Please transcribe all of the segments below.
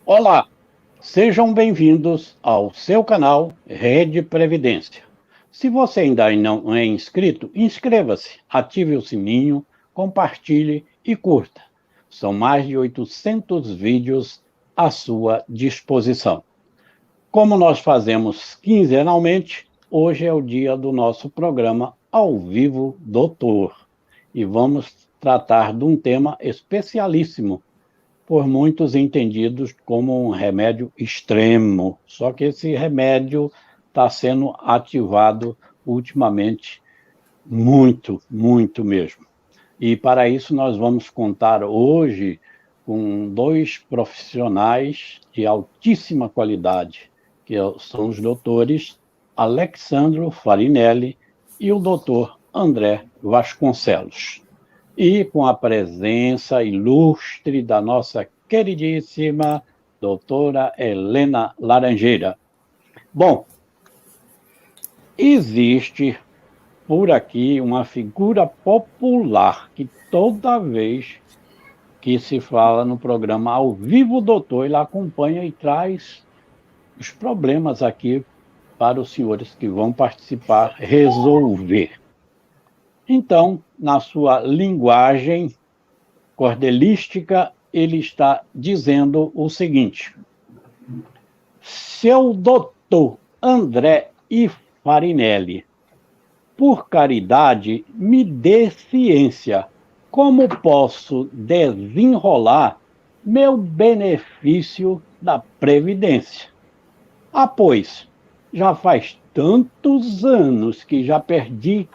Olá, sejam bem-vindos ao seu canal Rede Previdência. Se você ainda não é inscrito, inscreva-se, ative o sininho, compartilhe e curta. São mais de 800 vídeos à sua disposição. Como nós fazemos quinzenalmente, hoje é o dia do nosso programa Ao Vivo Doutor. E vamos tratar de um tema especialíssimo, por muitos entendidos como um remédio extremo. Só que esse remédio está sendo ativado ultimamente muito, muito mesmo. E para isso nós vamos contar hoje com dois profissionais de altíssima qualidade, que são os doutores Alexandro Farinelli e o doutor André Vasconcelos. E com a presença ilustre da nossa queridíssima doutora Helena Laranjeira. Bom, existe por aqui uma figura popular que toda vez que se fala no programa Ao Vivo Doutor, ele acompanha e traz os problemas aqui para os senhores que vão participar resolver. Então, na sua linguagem cordelística, ele está dizendo o seguinte: seu doutor André I. Farinelli, por caridade, me dê ciência. Como posso desenrolar meu benefício da Previdência? Ah, pois, já faz tantos anos que já perdi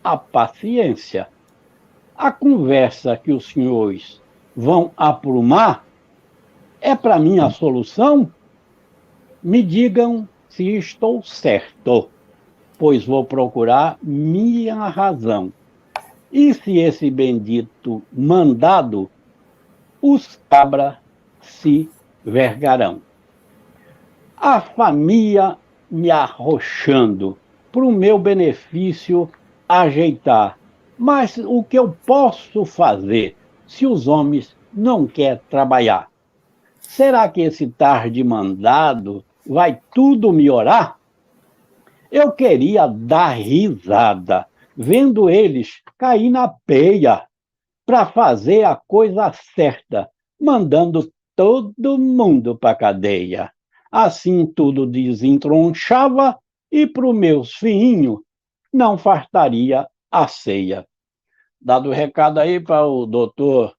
a paciência. A conversa que os senhores vão aprumar é para mim a solução? Me digam se estou certo, pois vou procurar minha razão. E se esse bendito mandado, os cabra se vergarão. A família me arrochando, para o meu benefício ajeitar. Mas o que eu posso fazer se os homens não querem trabalhar? Será que esse tarde mandado vai tudo melhorar? Eu queria dar risada, vendo eles cair na peia para fazer a coisa certa, mandando todo mundo para a cadeia. Assim tudo desentronchava e para os meus filhinhos não fartaria a ceia. Dado o recado aí para o doutor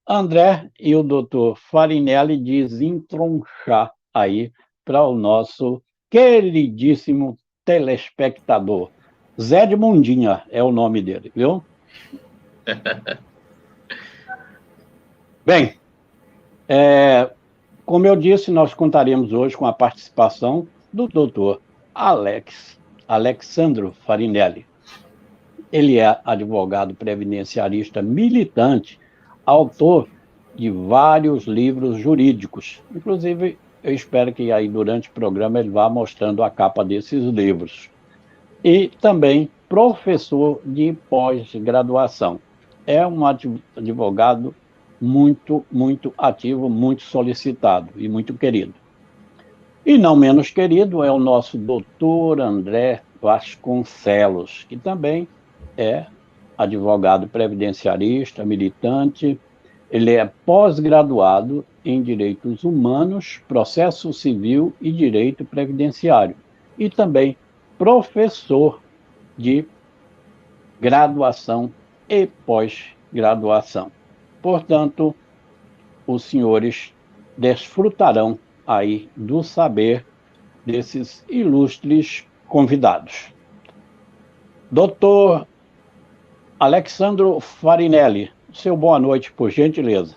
André e o doutor Farinelli desentronchar aí para o nosso queridíssimo telespectador. Zé de Mundinha é o nome dele, viu? Bem, como eu disse, nós contaremos hoje com a participação do doutor Alexandro Farinelli. Ele é advogado previdenciarista militante, autor de vários livros jurídicos. Inclusive, eu espero que aí durante o programa ele vá mostrando a capa desses livros. E também professor de pós-graduação. É um advogado muito, muito ativo, muito solicitado e muito querido. E não menos querido é o nosso doutor André Vasconcelos, que também é advogado previdenciarista, militante. Ele é pós-graduado em Direitos Humanos, Processo Civil e Direito Previdenciário. E também professor de graduação e pós-graduação. Portanto, os senhores desfrutarão aí do saber desses ilustres convidados. Doutor Alexandro Farinelli, seu boa noite, por gentileza.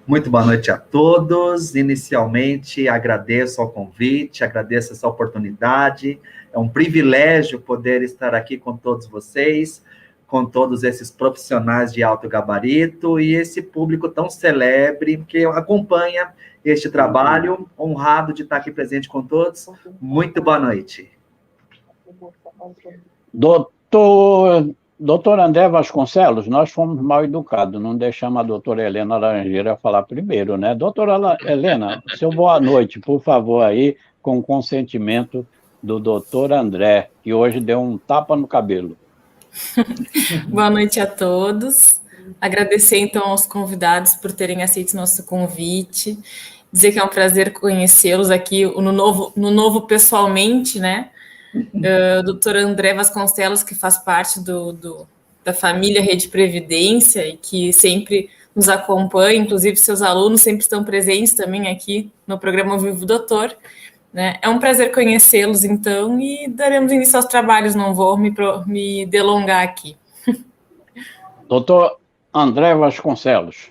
Muito boa noite a todos. Inicialmente, agradeço ao convite, agradeço essa oportunidade. É um privilégio poder estar aqui com todos vocês, com todos esses profissionais de alto gabarito e esse público tão celebre que acompanha este trabalho. Honrado de estar aqui presente com todos. Muito boa noite. Doutor Doutor André Vasconcelos, nós fomos mal educados, não deixamos a doutora Helena Laranjeira falar primeiro, né? Doutora Helena, seu boa noite, por favor, aí, com o consentimento do doutor André, que hoje deu um tapa no cabelo. Boa noite a todos. Agradecer, então, aos convidados por terem aceito nosso convite. Dizer que é um prazer conhecê-los aqui no novo pessoalmente, né? O doutor André Vasconcelos, que faz parte da família Rede Previdência e que sempre nos acompanha, inclusive seus alunos sempre estão presentes também aqui no programa Vivo Doutor. Né? É um prazer conhecê-los, então, e daremos início aos trabalhos, não vou me delongar aqui. Doutor André Vasconcelos.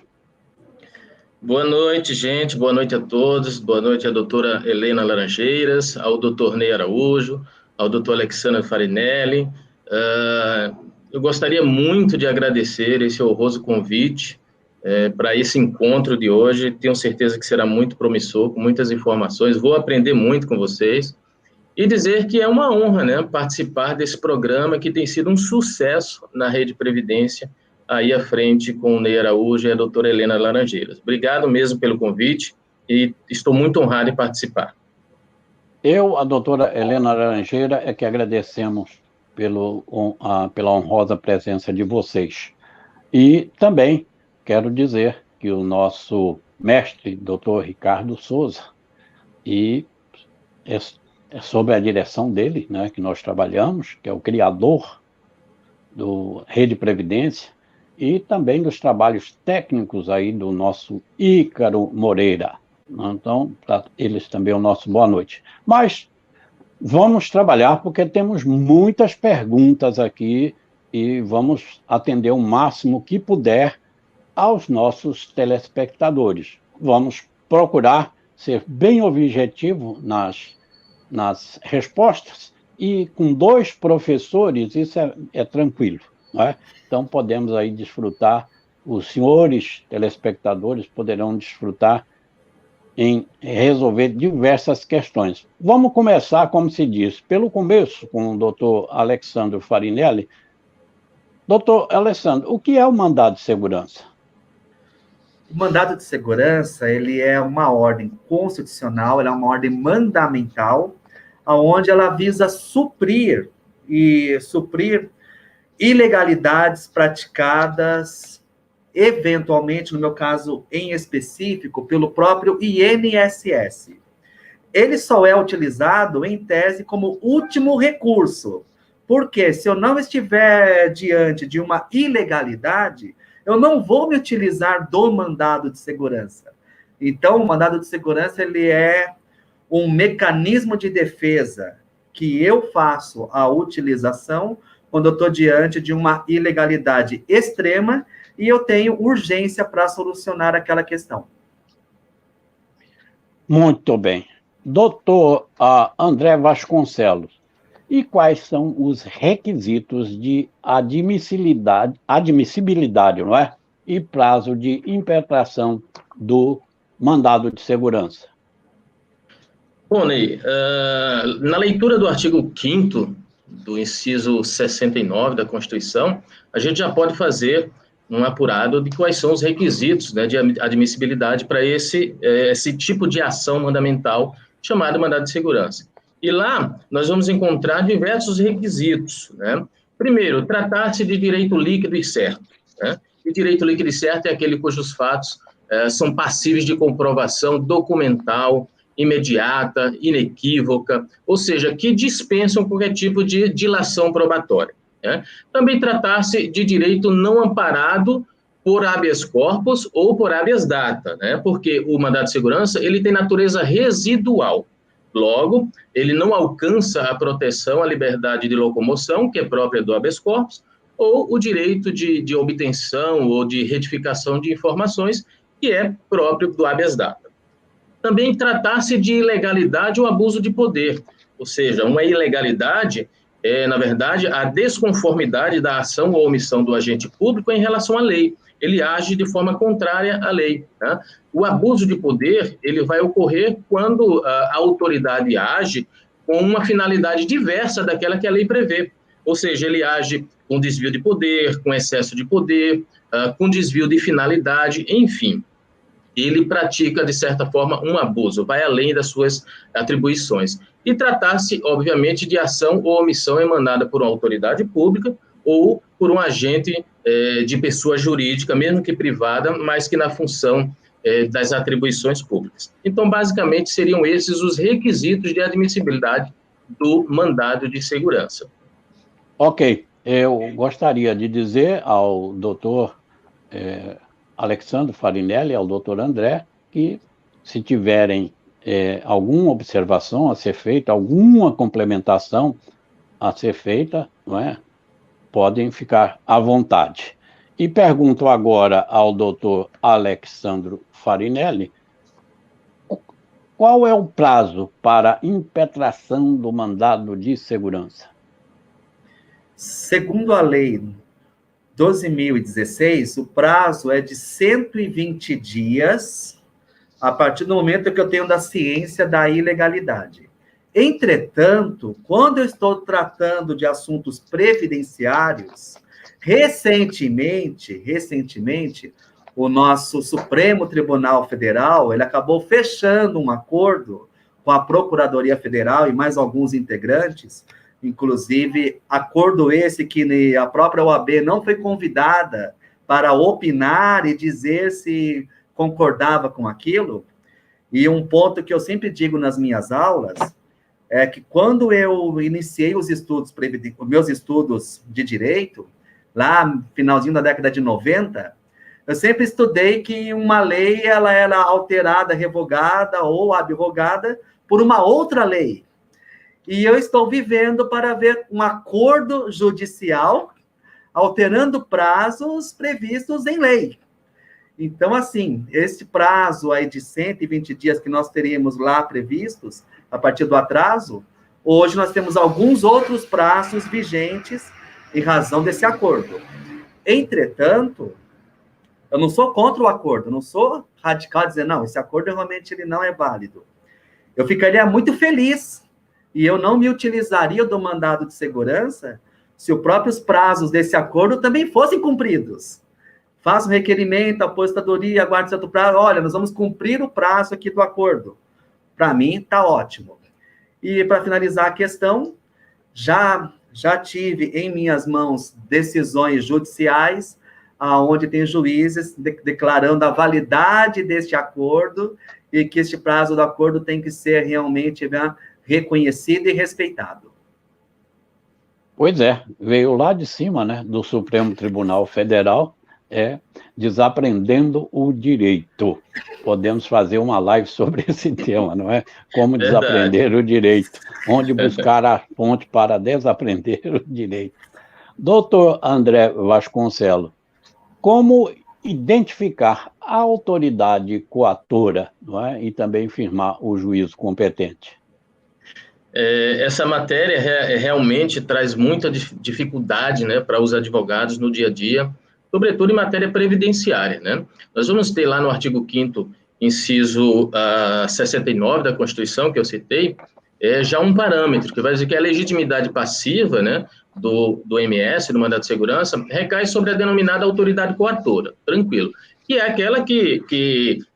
Boa noite, gente, boa noite a todos, boa noite à doutora Helena Laranjeiras, ao doutor Ney Araújo, ao doutor Alexandre Farinelli. Eu gostaria muito de agradecer esse honroso convite para esse encontro de hoje. Tenho certeza que será muito promissor, com muitas informações. Vou aprender muito com vocês e dizer que é uma honra, né, participar desse programa que tem sido um sucesso na Rede Previdência, aí à frente com o Ney Araújo e a doutora Helena Laranjeiras. Obrigado mesmo pelo convite e estou muito honrado em participar. Eu, a doutora Helena Laranjeira, é que agradecemos pela honrosa presença de vocês. E também quero dizer que o nosso mestre, doutor Ricardo Souza, e é sob a direção dele, né, que nós trabalhamos, que é o criador do Rede Previdência, e também dos trabalhos técnicos aí do nosso Ícaro Moreira. Então, para eles também o nosso boa noite. Mas vamos trabalhar, porque temos muitas perguntas aqui e vamos atender o máximo que puder aos nossos telespectadores. Vamos procurar ser bem objetivo nas respostas e com 2 professores isso é tranquilo, não é? Então podemos aí desfrutar, os senhores telespectadores poderão desfrutar em resolver diversas questões. Vamos começar, como se diz, pelo começo, com o doutor Alexandre Farinelli. Doutor Alessandro, o que é o mandado de segurança? O mandado de segurança, ele é uma ordem constitucional, ele é uma ordem mandamental, onde ela visa suprir ilegalidades praticadas, eventualmente, no meu caso em específico, pelo próprio INSS. Ele só é utilizado, em tese, como último recurso. Porque se eu não estiver diante de uma ilegalidade, eu não vou me utilizar do mandado de segurança. Então, o mandado de segurança, ele é um mecanismo de defesa que eu faço a utilização quando eu estou diante de uma ilegalidade extrema e eu tenho urgência para solucionar aquela questão. Muito bem. Doutor André Vasconcelos, e quais são os requisitos de admissibilidade, não é? E prazo de impetração do mandado de segurança? Bom, Ney, na leitura do artigo 5º do inciso 69 da Constituição, a gente já pode fazer um apurado de quais são os requisitos, né, de admissibilidade para esse tipo de ação mandamental chamada mandado de segurança. E lá nós vamos encontrar diversos requisitos, né? Primeiro, tratar-se de direito líquido e certo, né? E direito líquido e certo é aquele cujos fatos são passíveis de comprovação documental, imediata, inequívoca, ou seja, que dispensam qualquer tipo de dilação probatória, né? Também tratar-se de direito não amparado por habeas corpus ou por habeas data, né? Porque o mandado de segurança ele tem natureza residual. Logo, ele não alcança a proteção à liberdade de locomoção, que é própria do habeas corpus, ou o direito de obtenção ou de retificação de informações, que é próprio do habeas data. Também tratar-se de ilegalidade ou abuso de poder, ou seja, uma ilegalidade é, na verdade, a desconformidade da ação ou omissão do agente público em relação à lei. Ele age de forma contrária à lei, né? O abuso de poder, ele vai ocorrer quando a autoridade age com uma finalidade diversa daquela que a lei prevê. Ou seja, ele age com desvio de poder, com excesso de poder, com desvio de finalidade, enfim. Ele pratica, de certa forma, um abuso, vai além das suas atribuições. E tratar-se, obviamente, de ação ou omissão emanada por uma autoridade pública ou por um agente de pessoa jurídica, mesmo que privada, mas que na função das atribuições públicas. Então, basicamente, seriam esses os requisitos de admissibilidade do mandado de segurança. Ok, eu gostaria de dizer ao doutor Alexandre Farinelli, ao doutor André, que se tiverem alguma observação a ser feita, alguma complementação a ser feita, não é? Podem ficar à vontade. E pergunto agora ao doutor Alexandre Farinelli, qual é o prazo para impetração do mandado de segurança? Segundo a lei 12.016, o prazo é de 120 dias, a partir do momento que eu tenho da ciência da ilegalidade. Entretanto, quando eu estou tratando de assuntos previdenciários, recentemente, o nosso Supremo Tribunal Federal, ele acabou fechando um acordo com a Procuradoria Federal e mais alguns integrantes, inclusive acordo esse que a própria OAB não foi convidada para opinar e dizer se concordava com aquilo. E um ponto que eu sempre digo nas minhas aulas é que quando eu iniciei os meus estudos de direito, lá no finalzinho da década de 90, eu sempre estudei que uma lei ela era alterada, revogada ou abrogada por uma outra lei. E eu estou vivendo para ver um acordo judicial alterando prazos previstos em lei. Então, assim, esse prazo aí de 120 dias que nós teríamos lá previstos, a partir do atraso, hoje nós temos alguns outros prazos vigentes em razão desse acordo. Entretanto, eu não sou contra o acordo, não sou radical a dizer, não, esse acordo realmente ele não é válido. Eu ficaria muito feliz e eu não me utilizaria do mandado de segurança se os próprios prazos desse acordo também fossem cumpridos. Faça um requerimento, a apostadoria, aguarde certo prazo, olha, nós vamos cumprir o prazo aqui do acordo. Para mim, está ótimo. E para finalizar a questão, já tive em minhas mãos decisões judiciais, onde tem juízes declarando a validade deste acordo e que este prazo do acordo tem que ser realmente reconhecido e respeitado. Pois é, veio lá de cima, né, do Supremo Tribunal Federal, desaprendendo o direito. Podemos fazer uma live sobre esse tema, não é? Como desaprender o direito, onde buscar a fonte para desaprender o direito. Doutor André Vasconcelos, como identificar a autoridade coatora, não é? E também firmar o juízo competente? Essa matéria realmente traz muita dificuldade, né, para os advogados no dia a dia, sobretudo em matéria previdenciária, né? Nós vamos ter lá no artigo 5º, inciso 69 da Constituição, que eu citei, já um parâmetro, que vai dizer que a legitimidade passiva, né, do MS, do mandado de segurança, recai sobre a denominada autoridade coatora, tranquilo, que é aquela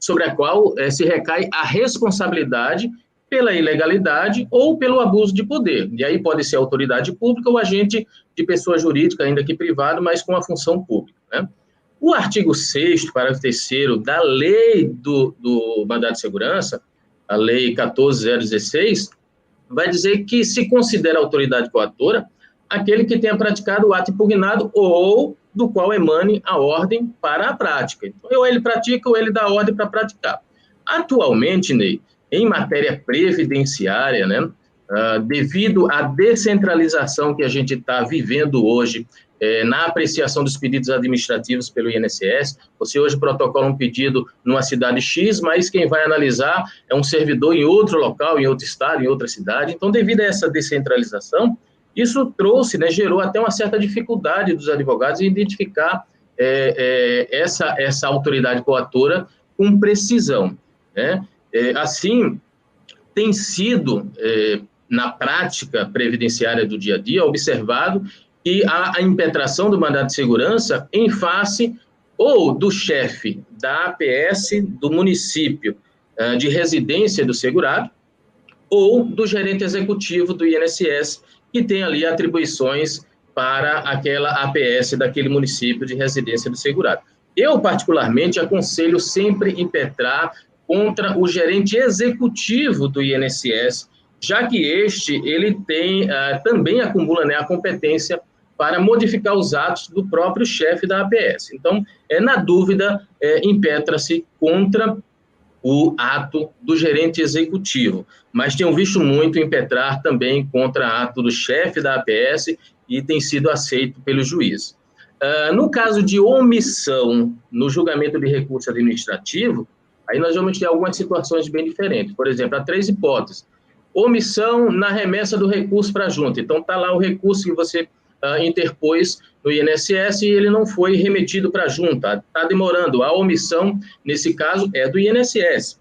sobre a qual se recai a responsabilidade pela ilegalidade ou pelo abuso de poder. E aí pode ser autoridade pública ou agente de pessoa jurídica, ainda que privado, mas com a função pública, né? O artigo 6º, parágrafo 3º da lei do mandado de segurança, a lei 14.016, vai dizer que se considera autoridade coatora aquele que tenha praticado o ato impugnado ou do qual emane a ordem para a prática. Então, ou ele pratica ou ele dá ordem para praticar. Atualmente, Ney, em matéria previdenciária, né, devido à descentralização que a gente está vivendo hoje, na apreciação dos pedidos administrativos pelo INSS, você hoje protocola um pedido numa cidade X, mas quem vai analisar é um servidor em outro local, em outro estado, em outra cidade. Então, devido a essa descentralização, isso trouxe, né, gerou até uma certa dificuldade dos advogados em identificar essa autoridade coatora com precisão, né? Assim, tem sido, na prática previdenciária do dia a dia, observado que há a impetração do mandado de segurança em face ou do chefe da APS do município de residência do segurado, ou do gerente executivo do INSS, que tem ali atribuições para aquela APS daquele município de residência do segurado. Eu, particularmente, aconselho sempre impetrar contra o gerente executivo do INSS, já que ele tem, também acumula, né, a competência para modificar os atos do próprio chefe da APS. Então, na dúvida, impetra-se contra o ato do gerente executivo, mas tenho visto muito impetrar também contra ato do chefe da APS e tem sido aceito pelo juiz. No caso de omissão no julgamento de recurso administrativo, aí nós vamos ter algumas situações bem diferentes. Por exemplo, há 3 hipóteses. Omissão na remessa do recurso para a junta. Então, está lá o recurso que você interpôs no INSS e ele não foi remetido para a junta. Está demorando. A omissão, nesse caso, é do INSS.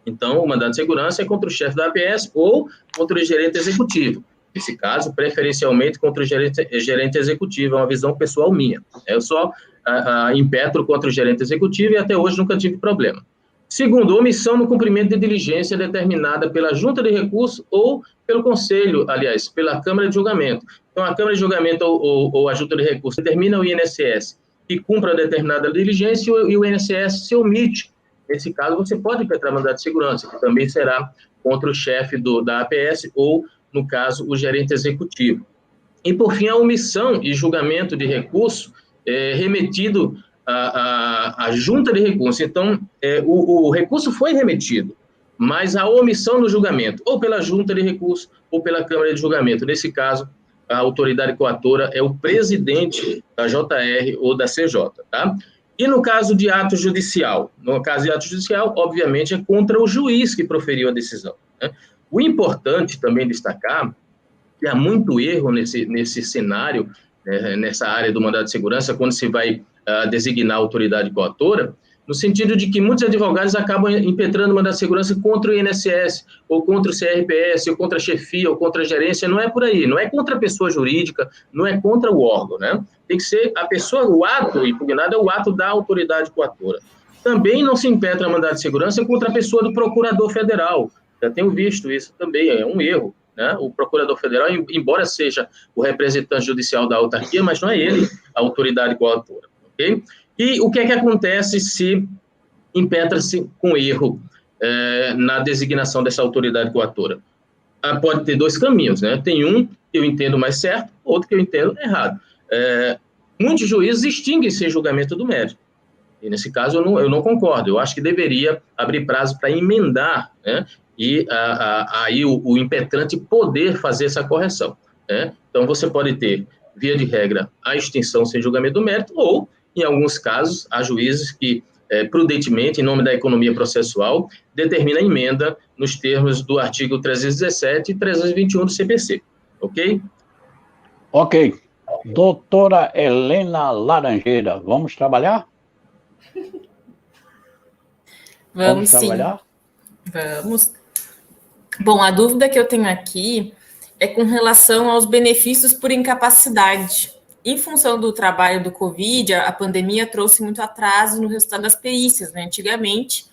Então, o mandado de segurança é contra o chefe da APS ou contra o gerente executivo. Nesse caso, preferencialmente contra o gerente executivo. É uma visão pessoal minha. Eu só impetro contra o gerente executivo e até hoje nunca tive problema. Segundo, omissão no cumprimento de diligência determinada pela junta de recurso ou pelo conselho, aliás, pela Câmara de Julgamento. Então, a Câmara de Julgamento ou a junta de recurso determina o INSS que cumpra determinada diligência e o INSS se omite. Nesse caso, você pode impetrar mandado de segurança, que também será contra o chefe da APS ou, no caso, o gerente executivo. E, por fim, a omissão e julgamento de recurso remetido a junta de recurso. Então, o recurso foi remetido, mas a omissão no julgamento, ou pela junta de recurso, ou pela Câmara de Julgamento. Nesse caso, a autoridade coatora é o presidente da JR ou da CJ, tá? E no caso de ato judicial? No caso de ato judicial, obviamente, é contra o juiz que proferiu a decisão, né? O importante também destacar que há muito erro nesse cenário, nessa área do mandado de segurança, quando se vai designar a autoridade coatora, no sentido de que muitos advogados acabam impetrando mandado de segurança contra o INSS, ou contra o CRPS, ou contra a chefia, ou contra a gerência. Não é por aí, não é contra a pessoa jurídica, não é contra o órgão, né? Tem que ser a pessoa, o ato impugnado é o ato da autoridade coatora. Também não se impetra mandado de segurança contra a pessoa do procurador federal. Já tenho visto isso também, é um erro, né? O procurador federal, embora seja o representante judicial da autarquia, mas não é ele a autoridade coatora. Okay? E o que é que acontece se impetra-se com erro na designação dessa autoridade coatora? Pode ter 2 caminhos, né? Tem um que eu entendo mais certo, outro que eu entendo errado. Muitos juízes extinguem-se em julgamento do mérito. E nesse caso eu não concordo. Eu acho que deveria abrir prazo para emendar, né? E aí o impetrante poder fazer essa correção, né? Então você pode ter, via de regra, a extinção sem julgamento do mérito, ou em alguns casos, há juízes que, prudentemente, em nome da economia processual, determina a emenda nos termos do artigo 317 e 321 do CPC. Ok? Ok. Doutora Helena Laranjeira, vamos trabalhar? Vamos sim. Trabalhar? Vamos. Bom, a dúvida que eu tenho aqui é com relação aos benefícios por incapacidade. Em função do trabalho do Covid, a pandemia trouxe muito atraso no resultado das perícias, né? Antigamente,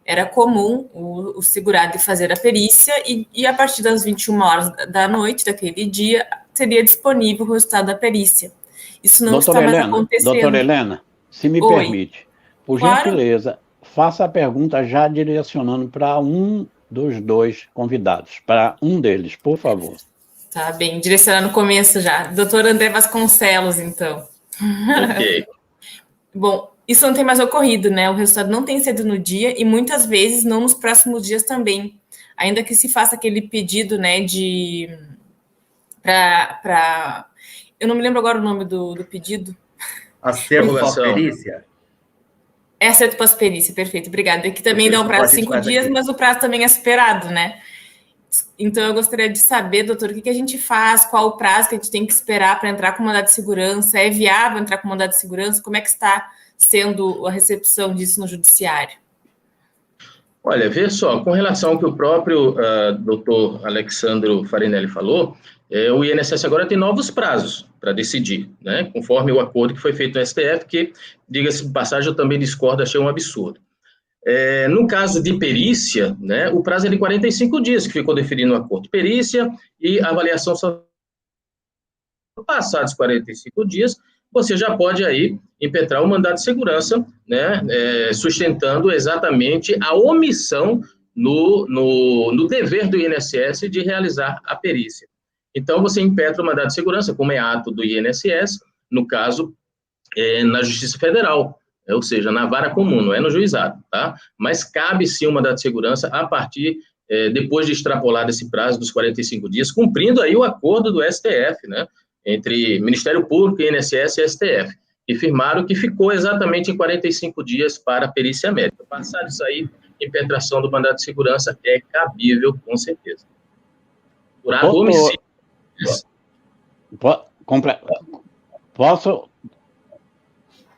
era comum o segurado fazer a perícia e a partir das 21 horas da noite daquele dia, seria disponível o resultado da perícia. Isso não está mais acontecendo. Doutora Helena, se me permite, por gentileza, faça a pergunta já direcionando para um dos 2 convidados, para um deles, por favor. Tá bem, direcionando no começo já. Doutor André Vasconcelos, então. Ok. Bom, isso não tem mais ocorrido, né? O resultado não tem sido no dia e muitas vezes não nos próximos dias também. Ainda que se faça aquele pedido, né, eu não me lembro agora o nome do pedido. Acervo pós-perícia? Acerto pós-perícia, perfeito, obrigada. Aqui também dá um prazo de 5 dias, mas o prazo também é superado, né? Então, eu gostaria de saber, doutor, o que a gente faz, qual o prazo que a gente tem que esperar para entrar com mandado de segurança? É viável entrar com mandado de segurança? Como é que está sendo a recepção disso no judiciário? Olha, vê só, com relação ao que o próprio doutor Alexandro Farinelli falou, o INSS agora tem novos prazos para decidir, né, conforme o acordo que foi feito no STF, que, diga-se de passagem, eu também discordo, achei um absurdo. No caso de perícia, né, o prazo é de 45 dias, que ficou definido no acordo. Perícia e avaliação só passados 45 dias, você já pode aí impetrar o mandado de segurança, né, sustentando exatamente a omissão no dever do INSS de realizar a perícia. Então, você impetra o mandado de segurança, como é ato do INSS, no caso, na Justiça Federal, ou seja, na vara comum, não é no juizado, tá? Mas cabe sim o mandado de segurança a partir, depois de extrapolar esse prazo dos 45 dias, cumprindo aí o acordo do STF, né, entre Ministério Público, INSS e STF, e firmaram que ficou exatamente em 45 dias para a perícia médica. Passado isso aí, impetração do mandado de segurança é cabível, com certeza. Por ato homicídio.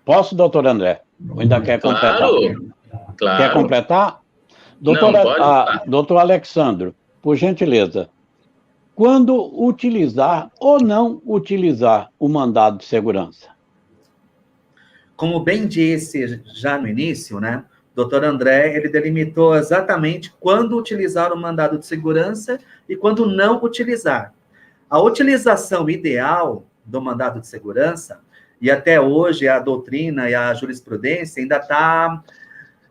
Posso, doutor André? Ainda quer completar? Claro. Quer completar? Doutor Alexandro, por gentileza, quando utilizar ou não utilizar o mandado de segurança? Como bem disse já no início, né? Doutor André, ele delimitou exatamente quando utilizar o mandado de segurança e quando não utilizar. A utilização ideal do mandado de segurança, e até hoje a doutrina e a jurisprudência ainda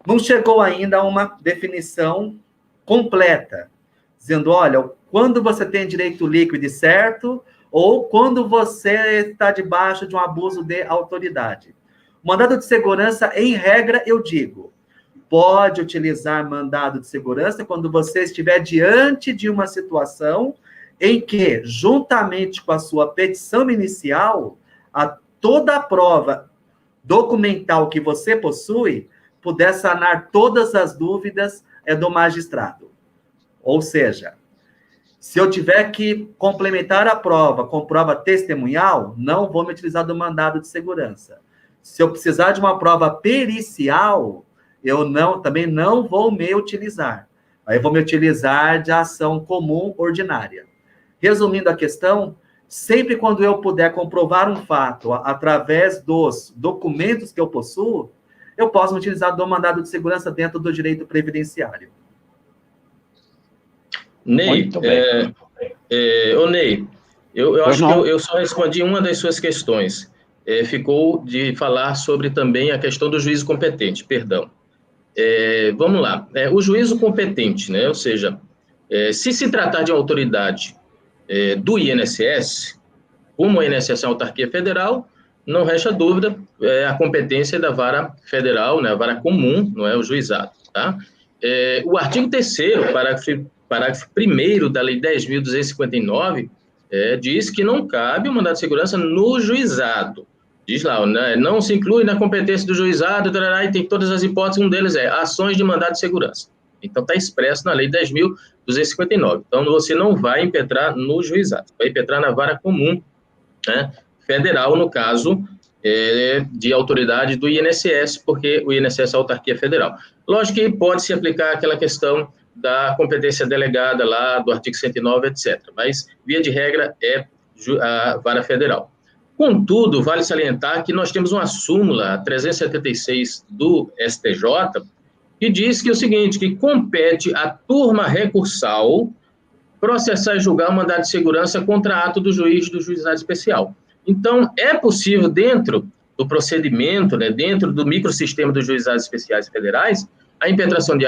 não chegou ainda a uma definição completa, dizendo, olha, quando você tem direito líquido e certo, ou quando você está debaixo de um abuso de autoridade. O mandado de segurança, em regra, eu digo, pode utilizar mandado de segurança quando você estiver diante de uma situação em que, juntamente com a sua petição inicial, toda a prova documental que você possui puder sanar todas as dúvidas do magistrado. Ou seja, se eu tiver que complementar a prova com prova testemunhal, não vou me utilizar do mandado de segurança. Se eu precisar de uma prova pericial, eu também não vou me utilizar. Aí eu vou me utilizar de ação comum ordinária. Resumindo a questão, sempre quando eu puder comprovar um fato através dos documentos que eu possuo, eu posso me utilizar do mandado de segurança dentro do direito previdenciário. Ney, Ney, eu acho que eu só respondi uma das suas questões. Ficou de falar sobre também a questão do juízo competente, perdão. Vamos lá. O juízo competente, né? Ou seja, se tratar de uma autoridade do INSS, como o INSS é uma autarquia federal, não resta dúvida, a competência da vara federal, né? A vara comum, não é o juizado, tá? O artigo 3º, parágrafo 1º da Lei 10.259, diz que não cabe o mandado de segurança no juizado. Diz lá, né, não se inclui na competência do juizado, e tem todas as hipóteses, um deles é ações de mandado de segurança. Então, está expresso na Lei 10.259. Então, você não vai impetrar no juizado, vai impetrar na vara comum, né, federal, no caso de autoridade do INSS, porque o INSS é autarquia federal. Lógico que pode se aplicar aquela questão da competência delegada lá, do artigo 109, etc. Mas, via de regra, é a vara federal. Contudo, vale salientar que nós temos uma súmula 376 do STJ, que diz que é o seguinte, que compete à turma recursal processar e julgar o mandado de segurança contra ato do juiz do juizado especial. Então, é possível, dentro do procedimento, né, dentro do microsistema dos juizados especiais federais, a impetração de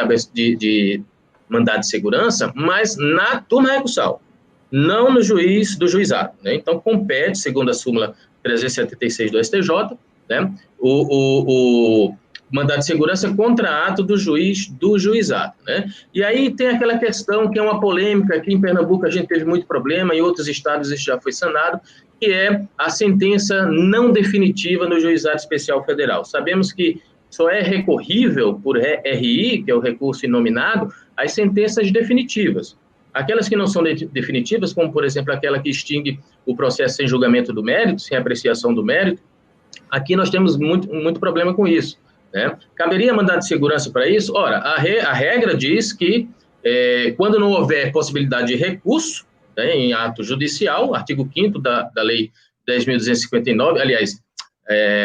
mandado de segurança, mas na turma recursal, não no juiz do juizado, né? Então, compete, segundo a súmula 376 do STJ, né, o mandado de segurança contra ato do juiz do juizado, né? E aí tem aquela questão que é uma polêmica, aqui em Pernambuco a gente teve muito problema, em outros estados isso já foi sanado, que é a sentença não definitiva no juizado especial federal. Sabemos que só é recorrível por RI, que é o recurso inominado, as sentenças definitivas. Aquelas que não são definitivas, como, por exemplo, aquela que extingue o processo sem julgamento do mérito, sem apreciação do mérito, aqui nós temos muito problema com isso, né? Caberia mandado de segurança para isso? Ora, a regra diz que, quando não houver possibilidade de recurso, né, em ato judicial, artigo 5º da Lei 10.259, aliás,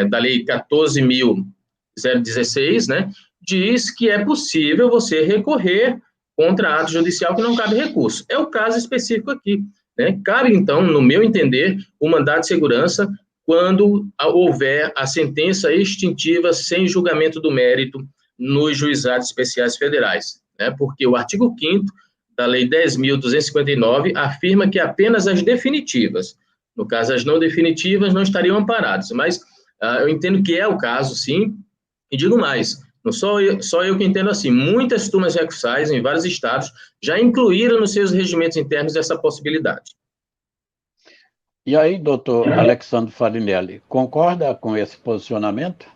da Lei 14.016, né, diz que é possível você recorrer contra ato judicial que não cabe recurso. É o caso específico aqui, né? Cabe, então, no meu entender, o mandado de segurança quando houver a sentença extintiva sem julgamento do mérito nos juizados especiais federais, né? Porque o artigo 5º da Lei 10.259 afirma que apenas as definitivas, no caso, as não definitivas não estariam amparadas, mas eu entendo que é o caso, sim, e digo mais, não só eu que entendo assim, muitas turmas recursais em vários estados já incluíram nos seus regimentos internos essa possibilidade. E aí, doutor Alexandre Farinelli, concorda com esse posicionamento?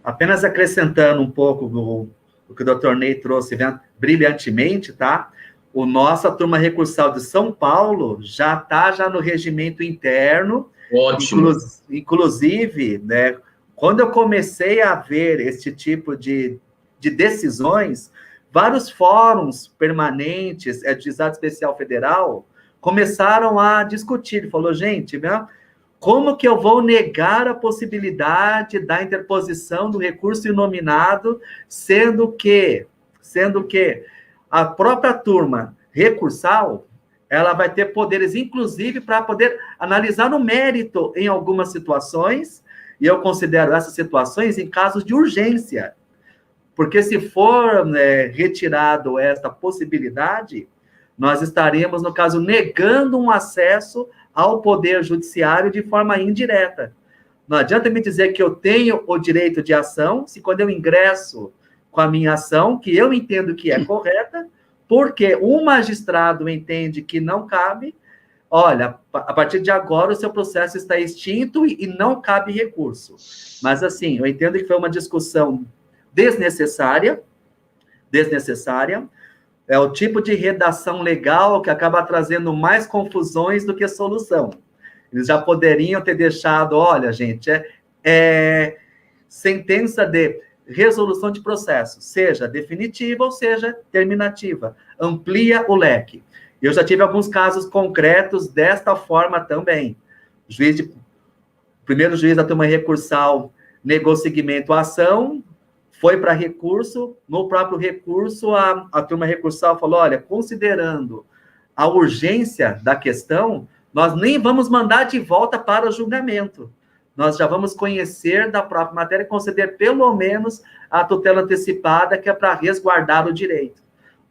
Apenas acrescentando um pouco do que o doutor Ney trouxe brilhantemente, tá? Nossa turma recursal de São Paulo já está no regimento interno. Ótimo. Inclusive, né, quando eu comecei a ver esse tipo de decisões, vários fóruns permanentes, de juizado especial federal, começaram a discutir. Falou, gente, né, como que eu vou negar a possibilidade da interposição do recurso inominado, sendo que a própria turma recursal, ela vai ter poderes, inclusive, para poder analisar no mérito em algumas situações, e eu considero essas situações em casos de urgência, porque se for retirado esta possibilidade, nós estaremos, no caso, negando um acesso ao poder judiciário de forma indireta. Não adianta me dizer que eu tenho o direito de ação, se quando eu ingresso com a minha ação, que eu entendo que é correta, porque um magistrado entende que não cabe, olha, a partir de agora o seu processo está extinto e não cabe recurso. Mas, assim, eu entendo que foi uma discussão desnecessária, é o tipo de redação legal que acaba trazendo mais confusões do que solução. Eles já poderiam ter deixado, olha, gente, sentença de resolução de processo, seja definitiva ou seja terminativa. Amplia o leque. Eu já tive alguns casos concretos desta forma também. O primeiro juiz da turma recursal negou seguimento à ação, foi para recurso, no próprio recurso, a turma recursal falou, olha, considerando a urgência da questão, nós nem vamos mandar de volta para o julgamento. Nós já vamos conhecer da própria matéria e conceder pelo menos a tutela antecipada, que é para resguardar o direito.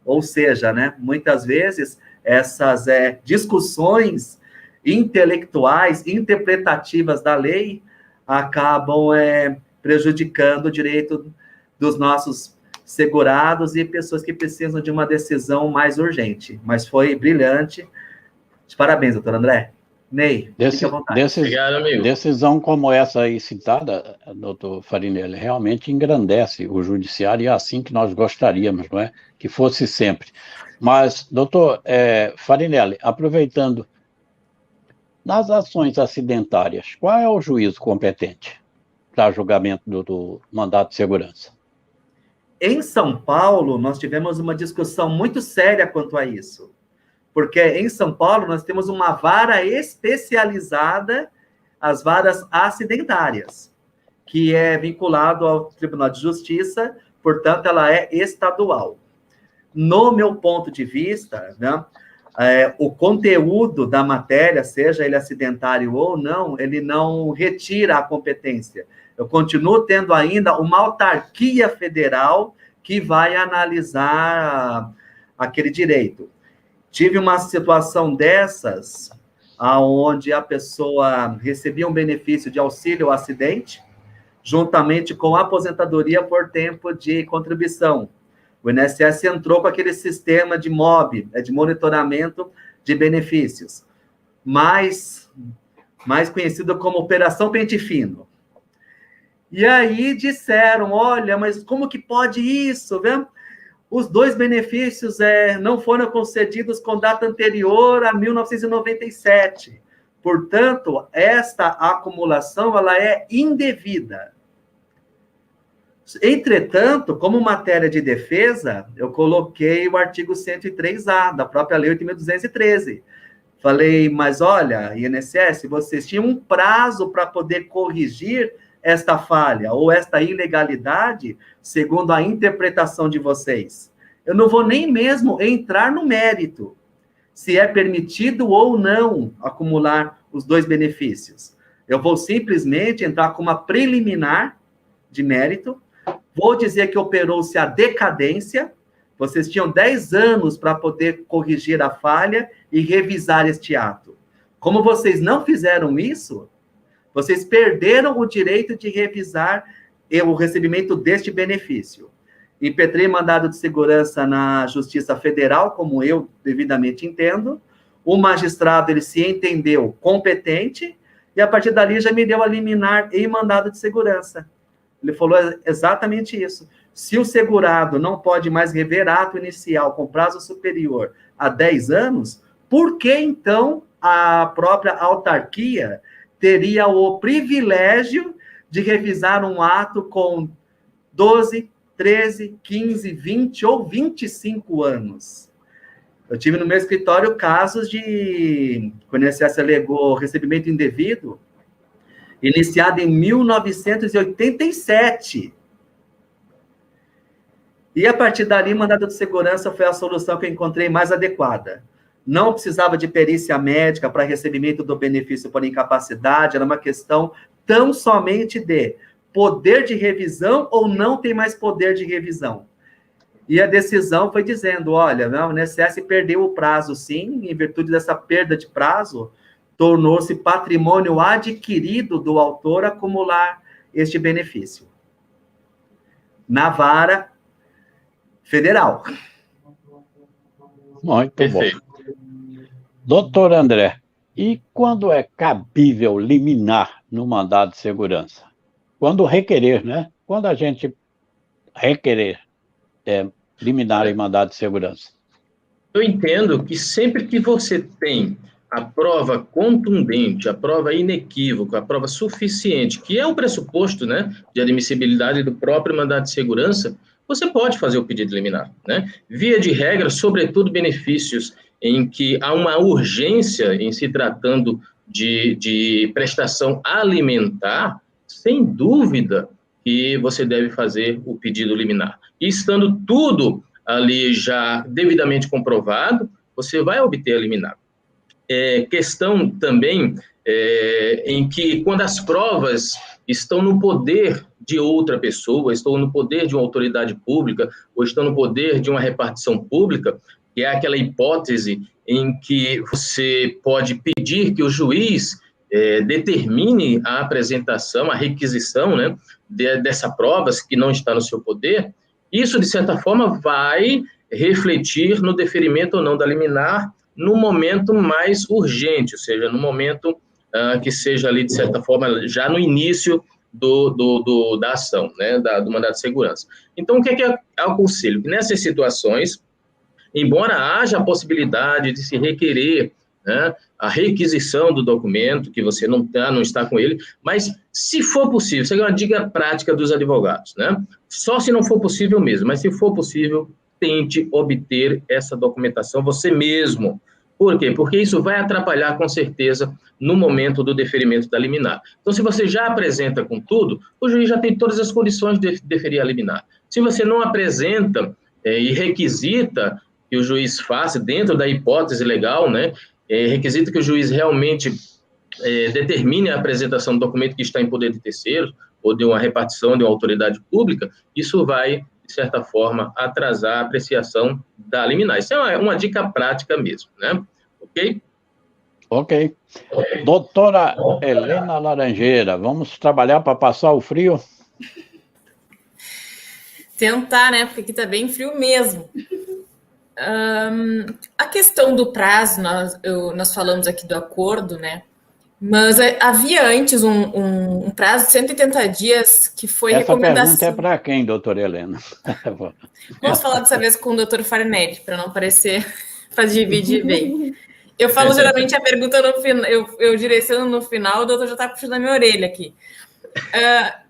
Ou seja, né, muitas vezes, essas discussões intelectuais, interpretativas da lei, acabam prejudicando o direito dos nossos segurados e pessoas que precisam de uma decisão mais urgente. Mas foi brilhante. Parabéns, doutor André. Ney, fique à vontade. Obrigado, amigo. Decisão como essa aí citada, doutor Farinelli, realmente engrandece o judiciário e é assim que nós gostaríamos, não é? Que fosse sempre. Mas, doutor Farinelli, aproveitando, nas ações acidentárias, qual é o juízo competente para julgamento do mandado de segurança? Em São Paulo, nós tivemos uma discussão muito séria quanto a isso. Porque em São Paulo nós temos uma vara especializada, as varas acidentárias, que é vinculado ao Tribunal de Justiça, portanto, ela é estadual. No meu ponto de vista, né, o conteúdo da matéria, seja ele acidentário ou não, ele não retira a competência. Eu continuo tendo ainda uma autarquia federal que vai analisar aquele direito. Tive uma situação dessas, onde a pessoa recebia um benefício de auxílio ao acidente, juntamente com a aposentadoria por tempo de contribuição. O INSS entrou com aquele sistema de MOB, de monitoramento de benefícios, mais conhecido como Operação Pente Fino. E aí disseram, olha, mas como que pode isso, né? Os dois benefícios não foram concedidos com data anterior a 1997. Portanto, esta acumulação ela é indevida. Entretanto, como matéria de defesa, eu coloquei o artigo 103A da própria Lei 8.213. Falei, mas olha, INSS, vocês tinham um prazo para poder corrigir esta falha ou esta ilegalidade, segundo a interpretação de vocês. Eu não vou nem mesmo entrar no mérito, se é permitido ou não acumular os dois benefícios. Eu vou simplesmente entrar com uma preliminar de mérito, vou dizer que operou-se a decadência, vocês tinham 10 anos para poder corrigir a falha e revisar este ato. Como vocês não fizeram isso, vocês perderam o direito de revisar o recebimento deste benefício. Impetrei mandado de segurança na Justiça Federal, como eu devidamente entendo. O magistrado, ele se entendeu competente e, a partir dali, já me deu a liminar em mandado de segurança. Ele falou exatamente isso. Se o segurado não pode mais rever ato inicial com prazo superior a 10 anos, por que, então, a própria autarquia teria o privilégio de revisar um ato com 12, 13, 15, 20 ou 25 anos? Eu tive no meu escritório casos de, quando o INSS alegou recebimento indevido, iniciado em 1987. E, a partir dali, mandado de segurança foi a solução que eu encontrei mais adequada. Não precisava de perícia médica para recebimento do benefício por incapacidade, era uma questão tão somente de poder de revisão ou não tem mais poder de revisão. E a decisão foi dizendo, olha, o INSS perdeu o prazo, sim, em virtude dessa perda de prazo, tornou-se patrimônio adquirido do autor acumular este benefício. Na vara federal. Muito Perfeito. bom. Doutor André, e quando é cabível liminar no mandado de segurança? Quando requerer, né? Quando a gente requerer liminar em mandado de segurança? Eu entendo que sempre que você tem a prova contundente, a prova inequívoca, a prova suficiente, que é o pressuposto, né, de admissibilidade do próprio mandado de segurança, você pode fazer o pedido liminar, né? Via de regra, sobretudo benefícios em que há uma urgência em se tratando de prestação alimentar, sem dúvida que você deve fazer o pedido liminar. E estando tudo ali já devidamente comprovado, você vai obter a liminar. Questão também em que, quando as provas estão no poder de outra pessoa, estão no poder de uma autoridade pública, ou estão no poder de uma repartição pública, que é aquela hipótese em que você pode pedir que o juiz determine a apresentação, a requisição, né, dessa prova que não está no seu poder, isso, de certa forma, vai refletir no deferimento ou não da liminar no momento mais urgente, ou seja, no momento que seja ali, de certa forma, já no início da ação, né, do mandado de segurança. Então, o que é que eu aconselho? Que nessas situações, embora haja a possibilidade de se requerer, né, a requisição do documento, que você não está com ele, mas se for possível, isso é uma dica prática dos advogados, né? Só se não for possível mesmo, mas se for possível, tente obter essa documentação você mesmo. Por quê? Porque isso vai atrapalhar, com certeza, no momento do deferimento da liminar. Então, se você já apresenta com tudo, o juiz já tem todas as condições de deferir a liminar. Se você não apresenta e requisita que o juiz faça, dentro da hipótese legal, né, requisita que o juiz realmente determine a apresentação do documento que está em poder de terceiros, ou de uma repartição de uma autoridade pública, isso vai, de certa forma, atrasar a apreciação da liminar. Isso é uma dica prática mesmo, né? Ok? Ok. Doutora Helena Laranjeira, vamos trabalhar para passar o frio? Tentar, né? Porque aqui está bem frio mesmo. A questão do prazo, nós falamos aqui do acordo, né? Mas havia antes um prazo de 180 dias que foi recomendação. Essa pergunta é para quem, doutora Helena? Vamos falar dessa vez com o doutor Farinelli, para não parecer para dividir bem. Eu falo geralmente a pergunta no final, eu direciono no final, o doutor já está puxando a minha orelha aqui.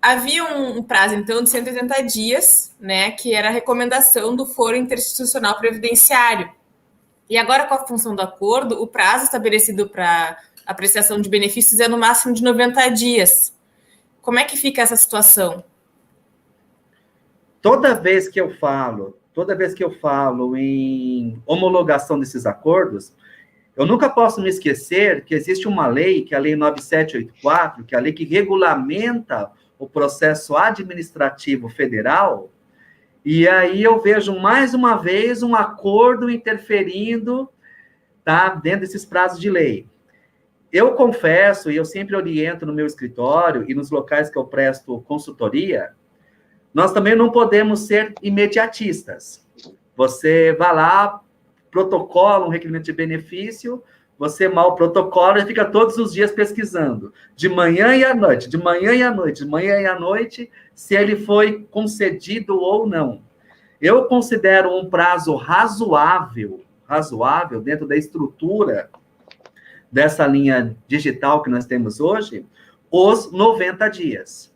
Havia um prazo, então, de 180 dias, né, que era a recomendação do Foro Interinstitucional Previdenciário. E agora, com a função do acordo, o prazo estabelecido para apreciação de benefícios é no máximo de 90 dias. Como é que fica essa situação? Toda vez que eu falo em homologação desses acordos, eu nunca posso me esquecer que existe uma lei, que é a Lei 9784, que é a lei que regulamenta o processo administrativo federal, e aí eu vejo mais uma vez um acordo interferindo, tá, dentro desses prazos de lei. Eu confesso, e eu sempre oriento no meu escritório e nos locais que eu presto consultoria, nós também não podemos ser imediatistas. Você vai lá, protocola um requerimento de benefício, você mal protocola e fica todos os dias pesquisando, de manhã e à noite, de manhã e à noite, de manhã e à noite, se ele foi concedido ou não. Eu considero um prazo razoável dentro da estrutura dessa linha digital que nós temos hoje, os 90 dias.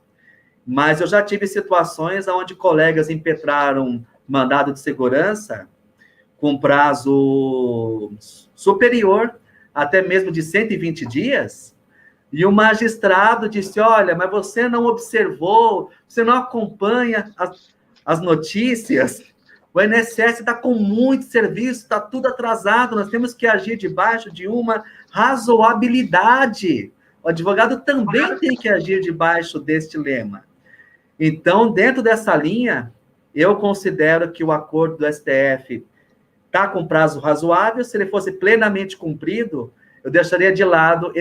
Mas eu já tive situações onde colegas impetraram mandado de segurança com prazo superior, até mesmo de 120 dias, e o magistrado disse, olha, mas você não observou, você não acompanha as notícias, o INSS está com muito serviço, está tudo atrasado, nós temos que agir debaixo de uma razoabilidade. O advogado também tem que agir debaixo deste lema. Então, dentro dessa linha, eu considero que o acordo do STF está com prazo razoável. Se ele fosse plenamente cumprido, eu deixaria de lado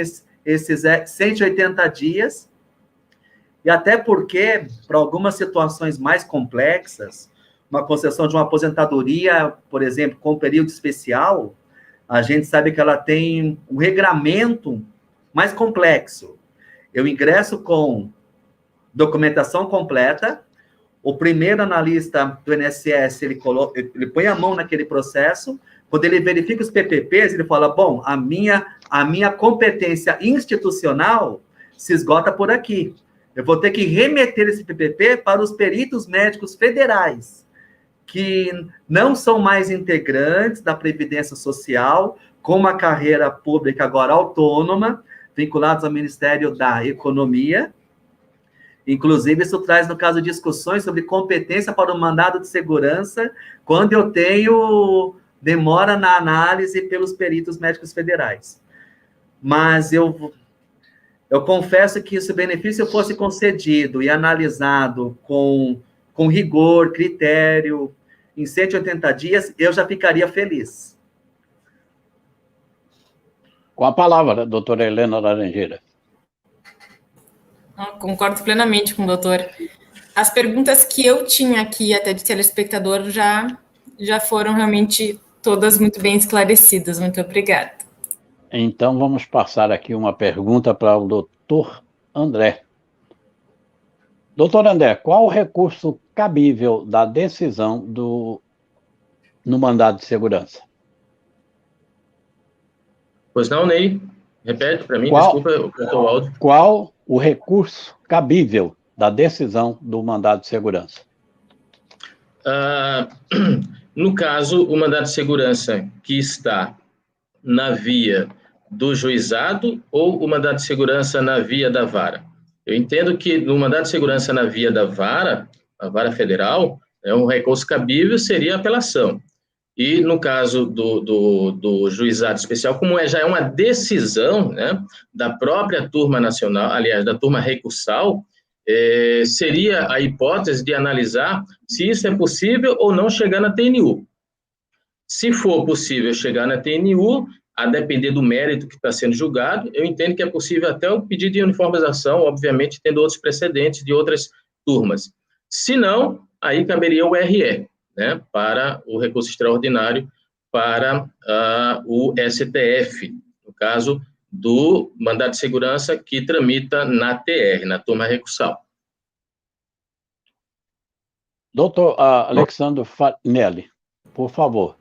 esses 180 dias, e até porque, para algumas situações mais complexas, uma concessão de uma aposentadoria, por exemplo, com período especial, a gente sabe que ela tem um regramento mais complexo. Eu ingresso com documentação completa, o primeiro analista do INSS, ele põe a mão naquele processo, quando ele verifica os PPPs, ele fala, bom, a minha competência institucional se esgota por aqui. Eu vou ter que remeter esse PPP para os peritos médicos federais, que não são mais integrantes da Previdência Social, com uma carreira pública agora autônoma, vinculados ao Ministério da Economia. Inclusive, isso traz, no caso, discussões sobre competência para o mandado de segurança, quando eu tenho demora na análise pelos peritos médicos federais. Mas eu confesso que se o benefício fosse concedido e analisado com rigor, critério, em 180 dias, eu já ficaria feliz. Com a palavra, doutora Helena Laranjeira. Concordo plenamente com o doutor. As perguntas que eu tinha aqui, até de telespectador, já foram realmente todas muito bem esclarecidas. Muito obrigada. Então, vamos passar aqui uma pergunta para o doutor André. Doutor André, qual o recurso cabível da decisão no mandado de segurança? Pois não, Ney? Repete para mim, desculpa, eu cortou o áudio. Qual o recurso cabível da decisão do mandado de segurança? No caso, o mandado de segurança que está na via do juizado ou o mandado de segurança na via da vara? Eu entendo que no mandado de segurança na via da vara, a vara federal, um recurso cabível seria a apelação. E no caso do juizado especial, como já é uma decisão, né, da própria turma nacional, aliás, da turma recursal, seria a hipótese de analisar se isso é possível ou não chegar na TNU. Se for possível chegar na TNU, a depender do mérito que está sendo julgado, eu entendo que é possível até o pedido de uniformização, obviamente tendo outros precedentes de outras turmas. Se não, aí caberia o RE, né, para o recurso extraordinário para o STF, no caso do mandado de segurança que tramita na TR, na turma recursal. Doutor Alexandre Farinelli, por favor,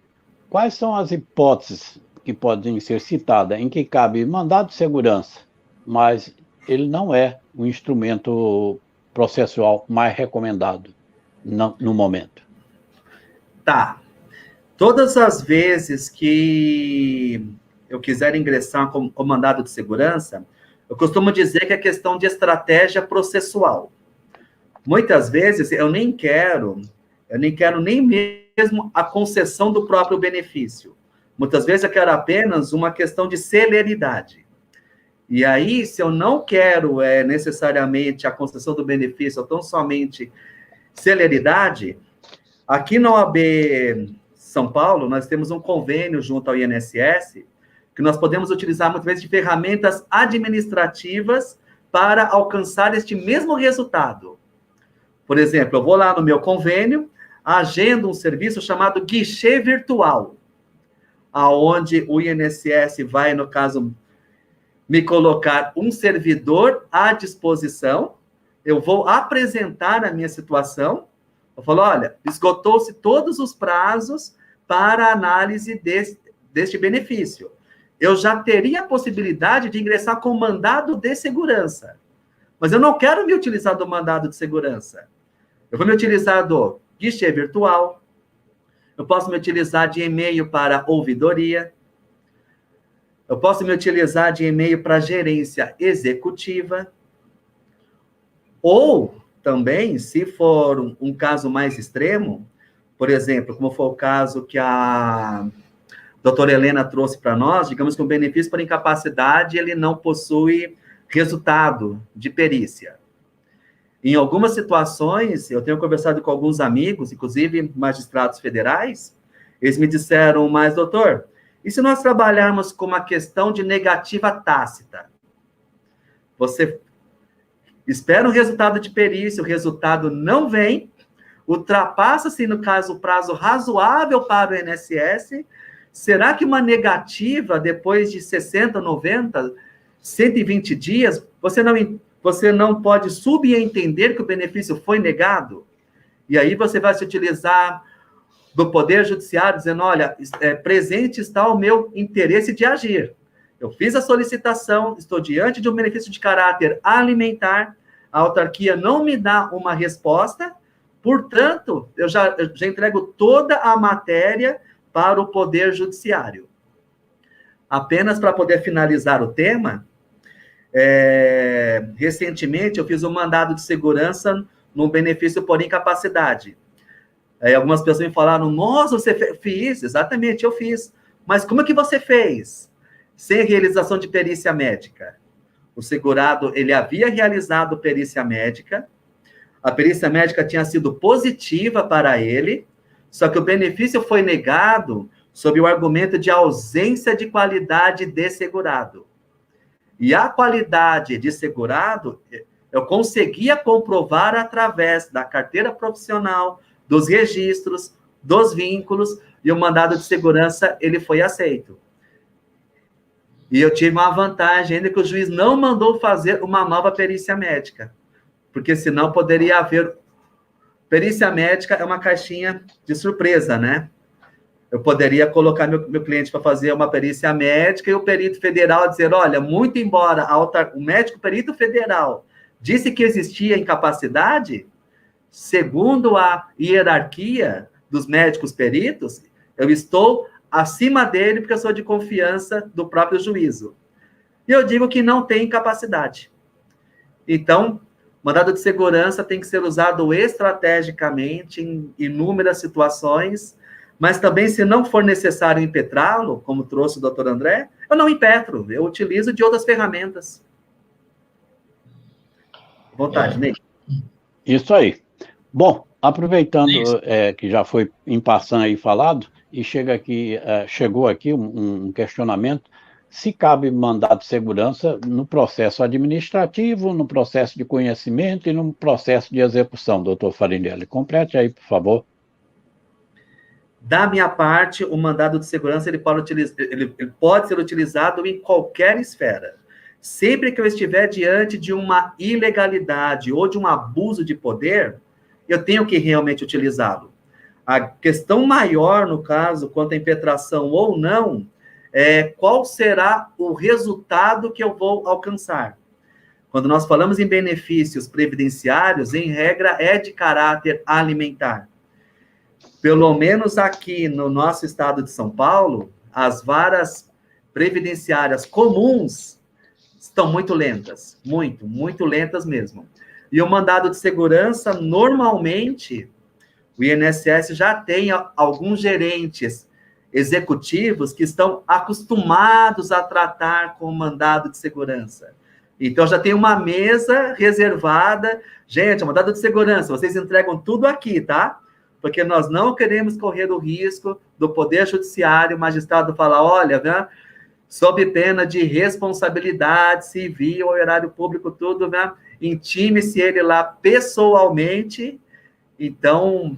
quais são as hipóteses que podem ser citadas em que cabe mandado de segurança, mas ele não é o instrumento processual mais recomendado no momento. Tá. Todas as vezes que eu quiser ingressar com mandado de segurança, eu costumo dizer que é questão de estratégia processual. Muitas vezes eu nem quero nem mesmo a concessão do próprio benefício. Muitas vezes eu quero apenas uma questão de celeridade. E aí, se eu não quero necessariamente a concessão do benefício, ou tão somente celeridade, aqui na OAB São Paulo, nós temos um convênio junto ao INSS, que nós podemos utilizar muitas vezes de ferramentas administrativas para alcançar este mesmo resultado. Por exemplo, eu vou lá no meu convênio, agendo um serviço chamado guichê virtual, aonde o INSS vai, no caso, me colocar um servidor à disposição, eu vou apresentar a minha situação, eu falo, olha, esgotou-se todos os prazos para análise deste benefício. Eu já teria a possibilidade de ingressar com mandado de segurança, mas eu não quero me utilizar do mandado de segurança. Eu vou me utilizar do guichê virtual, eu posso me utilizar de e-mail para ouvidoria, eu posso me utilizar de e-mail para gerência executiva, ou também, se for um caso mais extremo, por exemplo, como foi o caso que a doutora Helena trouxe para nós, digamos que o benefício por incapacidade, ele não possui resultado de perícia. Em algumas situações, eu tenho conversado com alguns amigos, inclusive magistrados federais, eles me disseram, mas doutor, e se nós trabalharmos com uma questão de negativa tácita? Você espera um resultado de perícia, o resultado não vem, ultrapassa-se, no caso, o prazo razoável para o INSS. Será que uma negativa, depois de 60, 90, 120 dias, você não pode subentender que o benefício foi negado? E aí você vai se utilizar do Poder Judiciário, dizendo, olha, presente está o meu interesse de agir. Eu fiz a solicitação, estou diante de um benefício de caráter alimentar, a autarquia não me dá uma resposta, portanto, eu já entrego toda a matéria para o Poder Judiciário. Apenas para poder finalizar o tema, recentemente eu fiz um mandado de segurança no benefício por incapacidade. Algumas pessoas me falaram, nossa, você fez? Exatamente, eu fiz. Mas como é que você fez? Sem realização de perícia médica. O segurado, ele havia realizado perícia médica, a perícia médica tinha sido positiva para ele, só que o benefício foi negado sob o argumento de ausência de qualidade de segurado. E a qualidade de segurado, eu conseguia comprovar através da carteira profissional, dos registros, dos vínculos, e o mandado de segurança, ele foi aceito. E eu tive uma vantagem ainda que o juiz não mandou fazer uma nova perícia médica, porque senão poderia haver... Perícia médica é uma caixinha de surpresa, né? Eu poderia colocar meu cliente para fazer uma perícia médica e o perito federal dizer, olha, muito embora o médico perito federal disse que existia incapacidade, segundo a hierarquia dos médicos peritos, eu estou acima dele porque eu sou de confiança do próprio juízo. E eu digo que não tem incapacidade. Então, mandado de segurança tem que ser usado estrategicamente em inúmeras situações, mas também, se não for necessário impetrá-lo, como trouxe o doutor André, eu não impetro, eu utilizo de outras ferramentas. Vontade, Ney. Isso aí. Bom, aproveitando que já foi em passant aí falado, e chegou aqui um questionamento, se cabe mandado de segurança no processo administrativo, no processo de conhecimento e no processo de execução, doutor Farinelli. Complete aí, por favor. Da minha parte, o mandado de segurança ele pode ser utilizado em qualquer esfera. Sempre que eu estiver diante de uma ilegalidade ou de um abuso de poder, eu tenho que realmente utilizá-lo. A questão maior, no caso, quanto à impetração ou não, é qual será o resultado que eu vou alcançar. Quando nós falamos em benefícios previdenciários, em regra, é de caráter alimentar. Pelo menos aqui no nosso estado de São Paulo, as varas previdenciárias comuns estão muito lentas, muito lentas mesmo. E o mandado de segurança, normalmente, o INSS já tem alguns gerentes executivos que estão acostumados a tratar com o mandado de segurança. Então, já tem uma mesa reservada. Gente, o mandado de segurança, vocês entregam tudo aqui, tá? Porque nós não queremos correr o risco do Poder Judiciário, o magistrado falar, olha, né, sob pena de responsabilidade civil, erário público, tudo, né, intime-se ele lá pessoalmente. Então,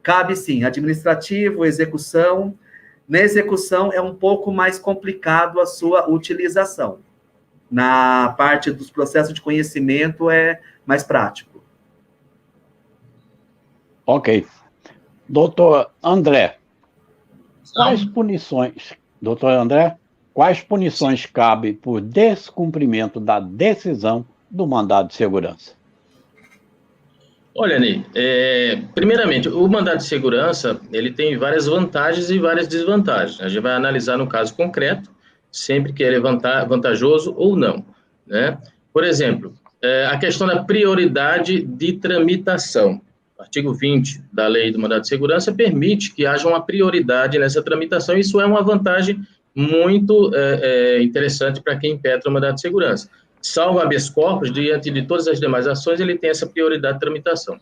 cabe sim, administrativo, execução. Na execução é um pouco mais complicado a sua utilização. Na parte dos processos de conhecimento é mais prático. Ok. Doutor André, quais punições cabem por descumprimento da decisão do mandado de segurança? Olha, Ney, primeiramente, o mandado de segurança, ele tem várias vantagens e várias desvantagens. A gente vai analisar no caso concreto, sempre que ele é vantajoso ou não, né? Por exemplo, a questão da prioridade de tramitação. O artigo 20 da Lei do Mandado de Segurança permite que haja uma prioridade nessa tramitação. Isso é uma vantagem muito interessante para quem impetra o mandado de segurança. Salvo habeas corpus, diante de todas as demais ações, ele tem essa prioridade de tramitação.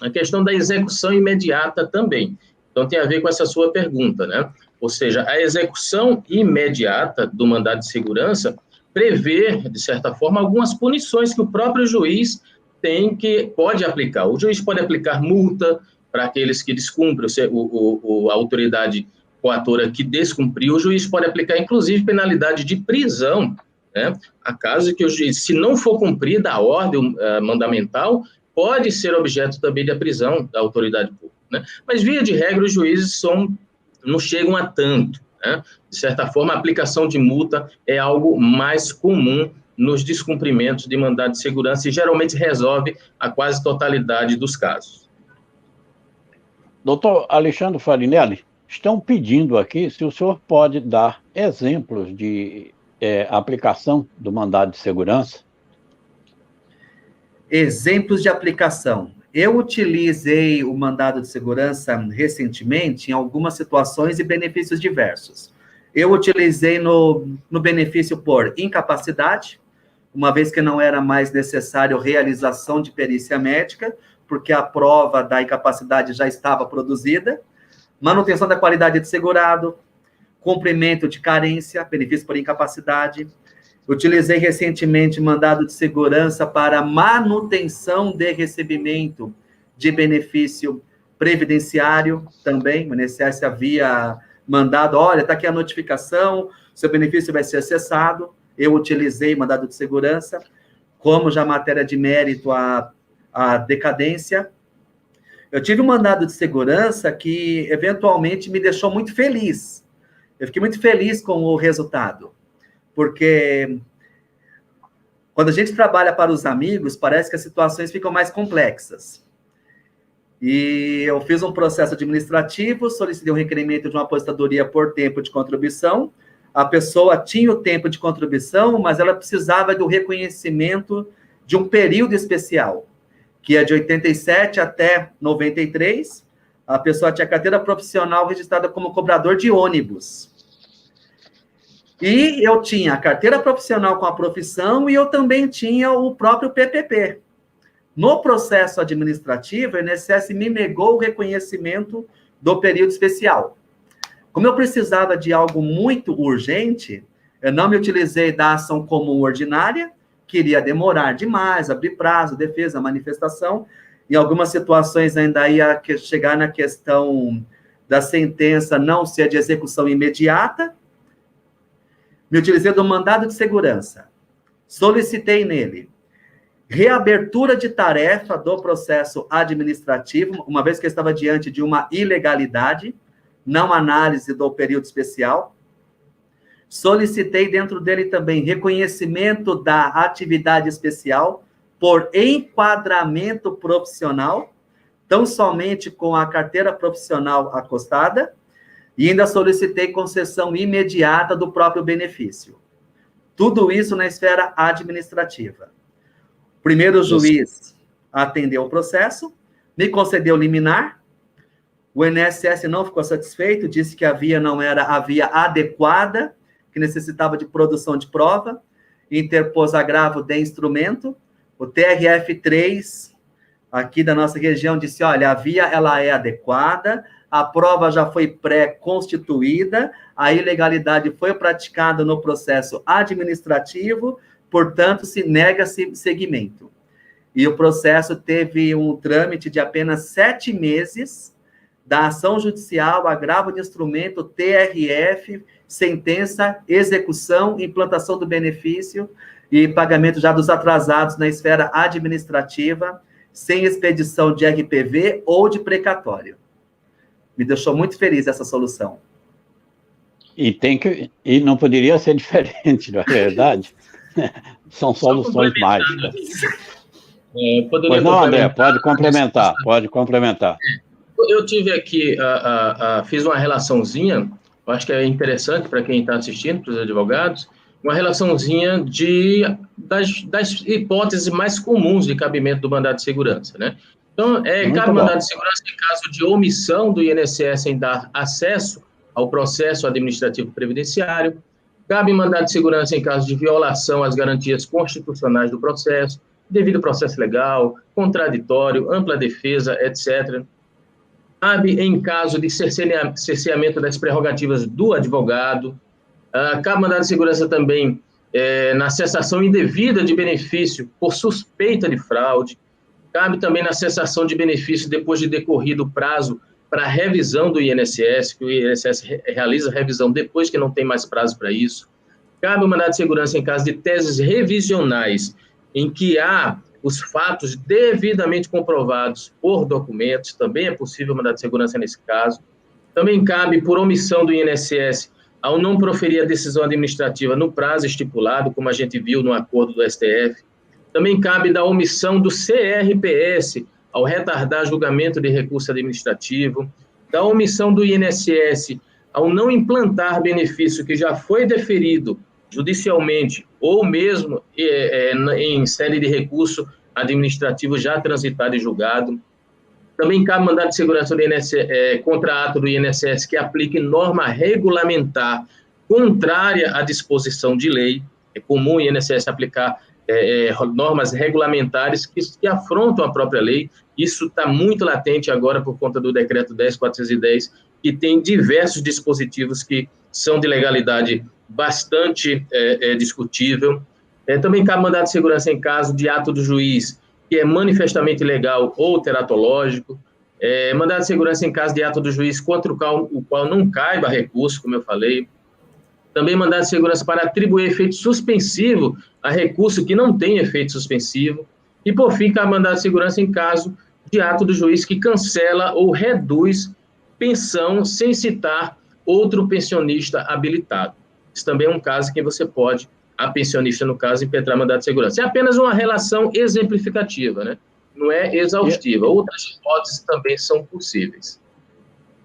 A questão da execução imediata também. Então, tem a ver com essa sua pergunta, né? Ou seja, a execução imediata do mandado de segurança prevê, de certa forma, algumas punições que o próprio juiz pode aplicar. O juiz pode aplicar multa para aqueles que descumprem, a autoridade coatora que descumpriu. O juiz pode aplicar, inclusive, penalidade de prisão, né? A caso que o juiz, se não for cumprida a ordem mandamental, pode ser objeto também da prisão da autoridade pública, né? Mas, via de regra, os juízes não chegam a tanto, né? De certa forma, a aplicação de multa é algo mais comum nos descumprimentos de mandado de segurança e geralmente resolve a quase totalidade dos casos. Doutor Alexandre Farinelli, estão pedindo aqui se o senhor pode dar exemplos de aplicação do mandado de segurança. Exemplos de aplicação. Eu utilizei o mandado de segurança recentemente em algumas situações e benefícios diversos. Eu utilizei no benefício por incapacidade, uma vez que não era mais necessário realização de perícia médica, porque a prova da incapacidade já estava produzida, manutenção da qualidade de segurado, cumprimento de carência, benefício por incapacidade. Utilizei recentemente mandado de segurança para manutenção de recebimento de benefício previdenciário também. O INSS havia mandado, olha, está aqui a notificação, seu benefício vai ser cessado. Eu utilizei mandado de segurança, como já matéria de mérito a decadência. Eu tive um mandado de segurança que, eventualmente, me deixou muito feliz. Eu fiquei muito feliz com o resultado, porque quando a gente trabalha para os amigos, parece que as situações ficam mais complexas. E eu fiz um processo administrativo, solicitei um requerimento de uma aposentadoria por tempo de contribuição. A pessoa tinha o tempo de contribuição, mas ela precisava do reconhecimento de um período especial, que é de 87 até 93. A pessoa tinha carteira profissional registrada como cobrador de ônibus. E eu tinha a carteira profissional com a profissão e eu também tinha o próprio PPP. No processo administrativo, o INSS me negou o reconhecimento do período especial. Como eu precisava de algo muito urgente, eu não me utilizei da ação comum ordinária, que iria demorar demais, abrir prazo, defesa, manifestação. Em algumas situações ainda ia chegar na questão da sentença não ser de execução imediata. Me utilizei do mandado de segurança. Solicitei nele reabertura de tarefa do processo administrativo, uma vez que eu estava diante de uma ilegalidade, não análise do período especial. Solicitei dentro dele também reconhecimento da atividade especial por enquadramento profissional, tão somente com a carteira profissional acostada, e ainda solicitei concessão imediata do próprio benefício. Tudo isso na esfera administrativa. Primeiro o juiz atendeu o processo, me concedeu liminar, o INSS não ficou satisfeito, disse que a via não era a via adequada, que necessitava de produção de prova, interpôs agravo de instrumento, o TRF3, aqui da nossa região, disse, olha, a via ela é adequada, a prova já foi pré-constituída, a ilegalidade foi praticada no processo administrativo, portanto, se nega-se seguimento. E o processo teve um trâmite de apenas 7 meses, da ação judicial, agravo de instrumento, TRF, sentença, execução, implantação do benefício e pagamento já dos atrasados na esfera administrativa, sem expedição de RPV ou de precatório. Me deixou muito feliz essa solução. E não poderia ser diferente, não é verdade? São soluções mágicas. Pois não, André, pode complementar. Eu tive aqui, fiz uma relaçãozinha, eu acho que é interessante para quem está assistindo, para os advogados, uma relaçãozinha das hipóteses mais comuns de cabimento do mandado de segurança, né? Então, cabe mandado de segurança em caso de omissão do INSS em dar acesso ao processo administrativo previdenciário, cabe mandado de segurança em caso de violação às garantias constitucionais do processo, devido processo legal, contraditório, ampla defesa, etc. Cabe em caso de cerceamento das prerrogativas do advogado, cabe mandado de segurança também na cessação indevida de benefício por suspeita de fraude, cabe também na cessação de benefício depois de decorrido o prazo para revisão do INSS, que o INSS realiza a revisão depois que não tem mais prazo para isso. Cabe o mandado de segurança em caso de teses revisionais, em que há os fatos devidamente comprovados por documentos, também é possível mandado de segurança nesse caso. Também cabe por omissão do INSS ao não proferir a decisão administrativa no prazo estipulado, como a gente viu no acordo do STF. Também cabe da omissão do CRPS ao retardar julgamento de recurso administrativo, da omissão do INSS ao não implantar benefício que já foi deferido judicialmente ou mesmo em sede de recurso administrativo já transitado e julgado. Também cabe mandado de segurança do INSS, contra ato do INSS que aplique norma regulamentar contrária à disposição de lei. É comum o INSS aplicar normas regulamentares que afrontam a própria lei. Isso está muito latente agora por conta do decreto 10.410, que tem diversos dispositivos que são de legalidade bastante discutível. Também cabe mandado de segurança em caso de ato do juiz que é manifestamente ilegal ou teratológico, mandado de segurança em caso de ato do juiz contra o qual não caiba recurso, como eu falei. Também mandado de segurança para atribuir efeito suspensivo a recurso que não tem efeito suspensivo. E, por fim, cabe mandado de segurança em caso de ato do juiz que cancela ou reduz pensão sem citar outro pensionista habilitado. Isso também é um caso em que você pode, a pensionista, no caso, impetrar mandado de segurança. É apenas uma relação exemplificativa, né? Não é exaustiva. Outras hipóteses também são possíveis.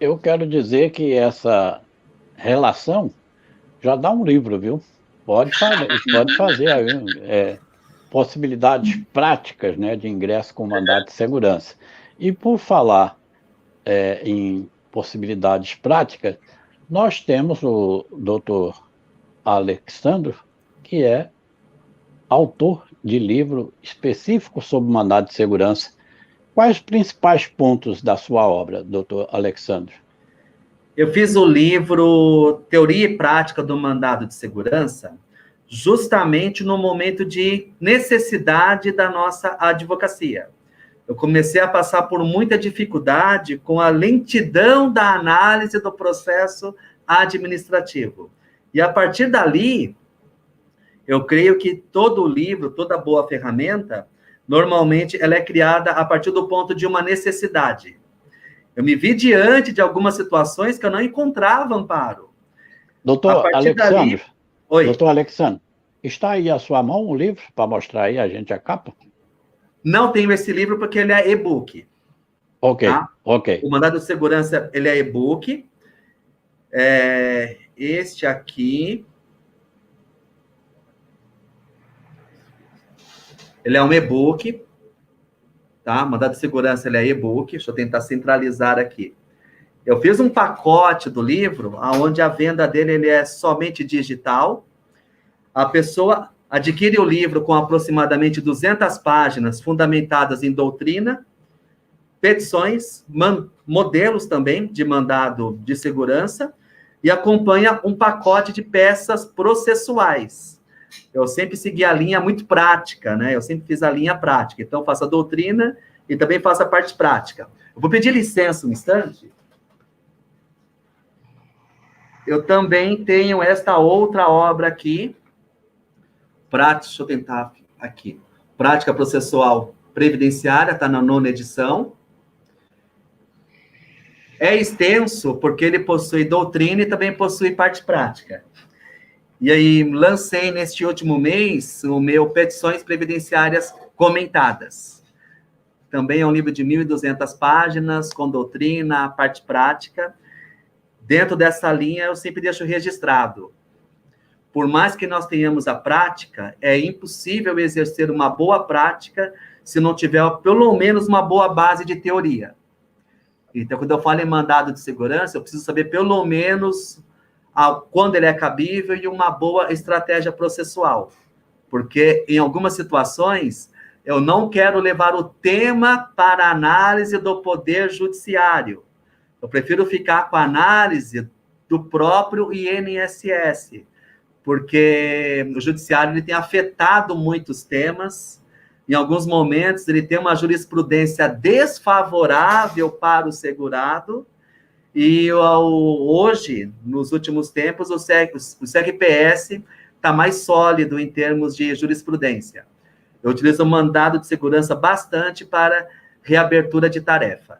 Eu quero dizer que essa relação já dá um livro, viu? Pode fazer aí, possibilidades práticas, né, de ingresso com mandado de segurança. E por falar em possibilidades práticas, nós temos o doutor Alexandre, que é autor de livro específico sobre mandado de segurança. Quais os principais pontos da sua obra, doutor Alexandre? Eu fiz o livro Teoria e Prática do Mandado de Segurança justamente no momento de necessidade da nossa advocacia. Eu comecei a passar por muita dificuldade com a lentidão da análise do processo administrativo. E a partir dali, eu creio que todo livro, toda boa ferramenta, normalmente ela é criada a partir do ponto de uma necessidade. Eu me vi diante de algumas situações que eu não encontrava amparo. Doutor Alexandre, Oi. Doutor Alexandre, está aí à sua mão o livro para mostrar aí a gente a capa? Não tenho esse livro porque ele é e-book. Ok, Tá? ok. O mandado de segurança, ele é e-book. Este aqui, ele é um e-book, tá? Mandado de segurança, ele é e-book. Deixa eu tentar centralizar aqui. Eu fiz um pacote do livro, onde a venda dele ele é somente digital. A pessoa adquire o livro com aproximadamente 200 páginas, fundamentadas em doutrina, petições, modelos também de mandado de segurança, e acompanha um pacote de peças processuais. Eu sempre segui a linha muito prática, né? Eu sempre fiz a linha prática. Então, faço a doutrina e também faço a parte prática. Eu vou pedir licença um instante. Eu também tenho esta outra obra aqui. Deixa eu tentar aqui. Prática Processual Previdenciária, está na 9ª edição. É extenso porque ele possui doutrina e também possui parte prática. E aí, lancei neste último mês o meu Petições Previdenciárias Comentadas. Também é um livro de 1.200 páginas, com doutrina, parte prática. Dentro dessa linha, eu sempre deixo registrado. Por mais que nós tenhamos a prática, é impossível exercer uma boa prática se não tiver, pelo menos, uma boa base de teoria. Então, quando eu falo em mandado de segurança, eu preciso saber, pelo menos, quando ele é cabível e uma boa estratégia processual. Porque, em algumas situações, eu não quero levar o tema para a análise do Poder Judiciário. Eu prefiro ficar com a análise do próprio INSS, porque o judiciário ele tem afetado muitos temas. Em alguns momentos, ele tem uma jurisprudência desfavorável para o segurado, e hoje, nos últimos tempos, o SEGPS está mais sólido em termos de jurisprudência. Eu utilizo o mandado de segurança bastante para reabertura de tarefa,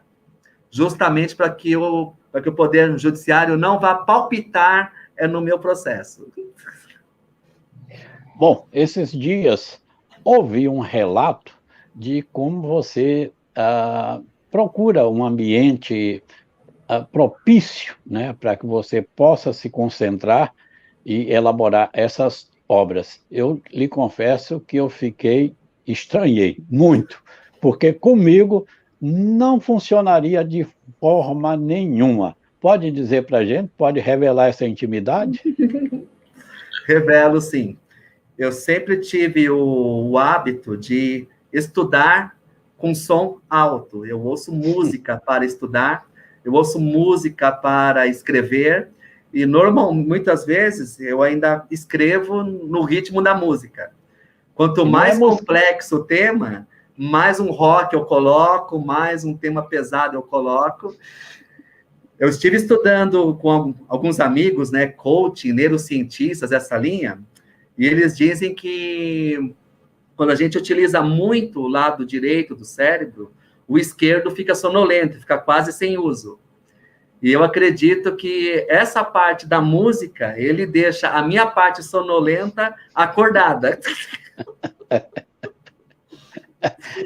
justamente para que o Poder Judiciário não vá palpitar no meu processo. Bom, esses dias ouvi um relato de como você procura um ambiente propício, né, para que você possa se concentrar e elaborar essas obras. Eu lhe confesso que eu estranhei muito, porque comigo não funcionaria de forma nenhuma. Pode dizer para a gente, pode revelar essa intimidade? Revelo, sim. Eu sempre tive o hábito de estudar com som alto. Eu ouço música para estudar, eu ouço música para escrever, e muitas vezes eu ainda escrevo no ritmo da música. Quanto mais complexo o tema, mais um rock eu coloco, mais um tema pesado eu coloco. Eu estive estudando com alguns amigos, né, coaching, neurocientistas, essa linha, e eles dizem que quando a gente utiliza muito o lado direito do cérebro, o esquerdo fica sonolento, fica quase sem uso. E eu acredito que essa parte da música, ele deixa a minha parte sonolenta acordada.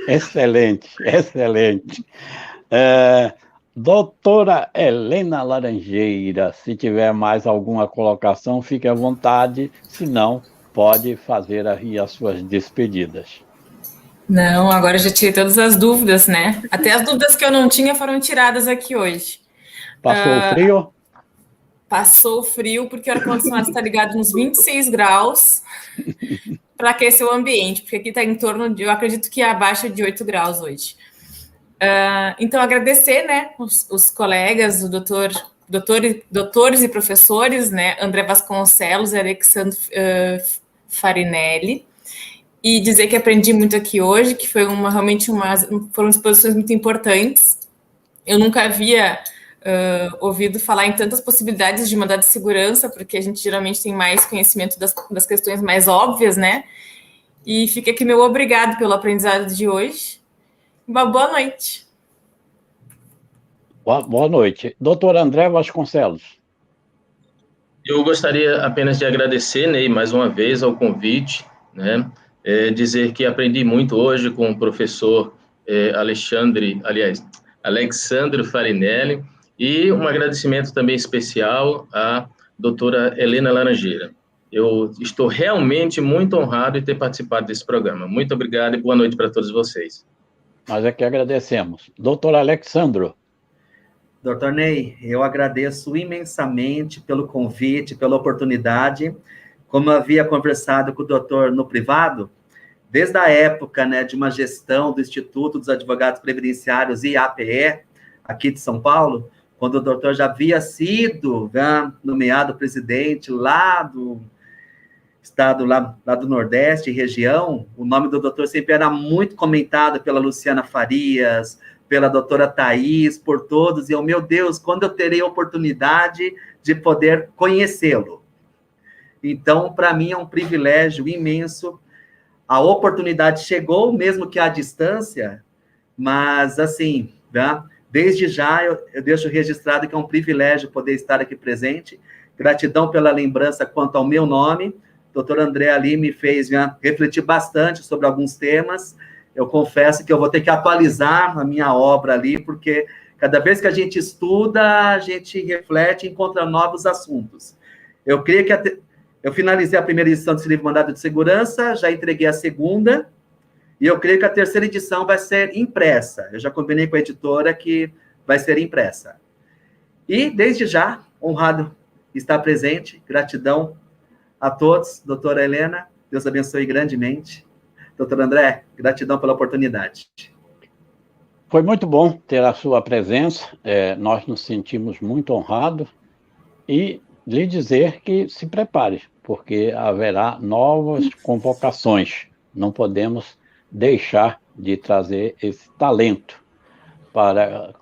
Excelente, excelente. Doutora Helena Laranjeira, se tiver mais alguma colocação, fique à vontade, se não, pode fazer aí as suas despedidas. Não, agora já tirei todas as dúvidas, né? Até as dúvidas que eu não tinha foram tiradas aqui hoje. Passou o frio? Passou o frio, porque o ar-condicionado está ligado nos 26 graus para aquecer o ambiente, porque aqui está em torno de, eu acredito que abaixo de 8 graus hoje. Então, agradecer, né, os colegas, doutores e professores, né, André Vasconcelos e Alexandre Farinelli, e dizer que aprendi muito aqui hoje, que foi foram exposições muito importantes. Eu nunca havia ouvido falar em tantas possibilidades de mandado de segurança, porque a gente geralmente tem mais conhecimento das questões mais óbvias, né? E fica aqui meu obrigado pelo aprendizado de hoje. Uma boa noite. Boa noite. Doutor André Vasconcelos. Eu gostaria apenas de agradecer, Ney, mais uma vez ao convite, né? Dizer que aprendi muito hoje com o professor Alexandre Farinelli, e um agradecimento também especial à doutora Helena Laranjeira. Eu estou realmente muito honrado em ter participado desse programa. Muito obrigado e boa noite para todos vocês. Nós é que agradecemos. Doutor Alexandro. Doutor Ney, eu agradeço imensamente pelo convite, pela oportunidade. Como eu havia conversado com o doutor no privado, desde a época, né, de uma gestão do Instituto dos Advogados Previdenciários, IAPE, aqui de São Paulo, quando o doutor já havia sido, né, nomeado presidente lá do estado, lá do Nordeste, região, o nome do doutor sempre era muito comentado pela Luciana Farias, pela doutora Thais, por todos, e eu, meu Deus, quando eu terei a oportunidade de poder conhecê-lo? Então, para mim, é um privilégio imenso. A oportunidade chegou, mesmo que à distância, mas, assim, né, desde já eu deixo registrado que é um privilégio poder estar aqui presente. Gratidão pela lembrança quanto ao meu nome. O doutor André ali me fez refletir bastante sobre alguns temas. Eu confesso que eu vou ter que atualizar a minha obra ali, porque cada vez que a gente estuda, a gente reflete e encontra novos assuntos. Eu creio que eu finalizei a primeira edição desse livro Mandado de Segurança, já entreguei a segunda, e eu creio que a terceira edição vai ser impressa. Eu já combinei com a editora que vai ser impressa. E, desde já, honrado estar presente, gratidão a todos. Doutora Helena, Deus abençoe grandemente. Doutor André, gratidão pela oportunidade. Foi muito bom ter a sua presença, nós nos sentimos muito honrados, e lhe dizer que se prepare, porque haverá novas convocações. Não podemos deixar de trazer esse talento para,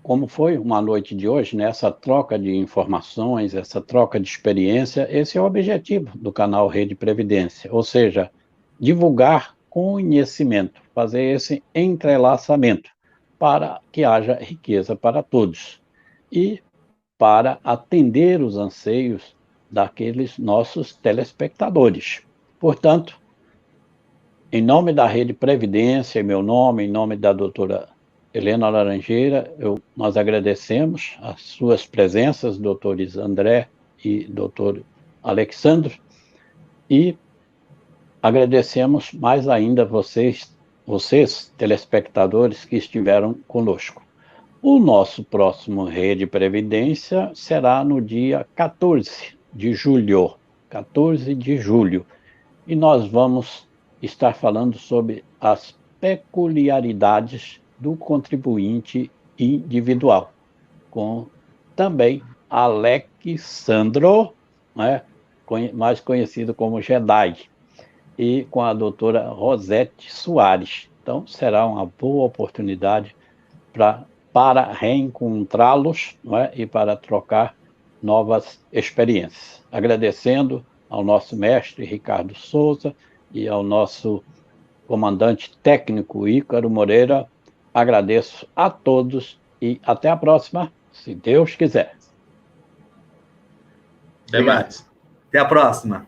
como foi uma noite de hoje, né? Essa troca de informações, essa troca de experiência, esse é o objetivo do canal Rede Previdência, ou seja, divulgar conhecimento, fazer esse entrelaçamento para que haja riqueza para todos e para atender os anseios daqueles nossos telespectadores. Portanto, em nome da Rede Previdência, em meu nome, em nome da doutora Helena Laranjeira, nós agradecemos as suas presenças, doutores André e doutor Alexandre, e agradecemos mais ainda vocês, telespectadores, que estiveram conosco. O nosso próximo Rede Previdência será no dia 14 de julho, e nós vamos estar falando sobre as peculiaridades do contribuinte individual, com também Alexandro, né, mais conhecido como Jedi, e com a doutora Rosete Soares. Então, será uma boa oportunidade para reencontrá-los, não é? E para trocar novas experiências. Agradecendo ao nosso mestre Ricardo Souza e ao nosso comandante técnico Ícaro Moreira, agradeço a todos e até a próxima, se Deus quiser. Até mais. Até a próxima.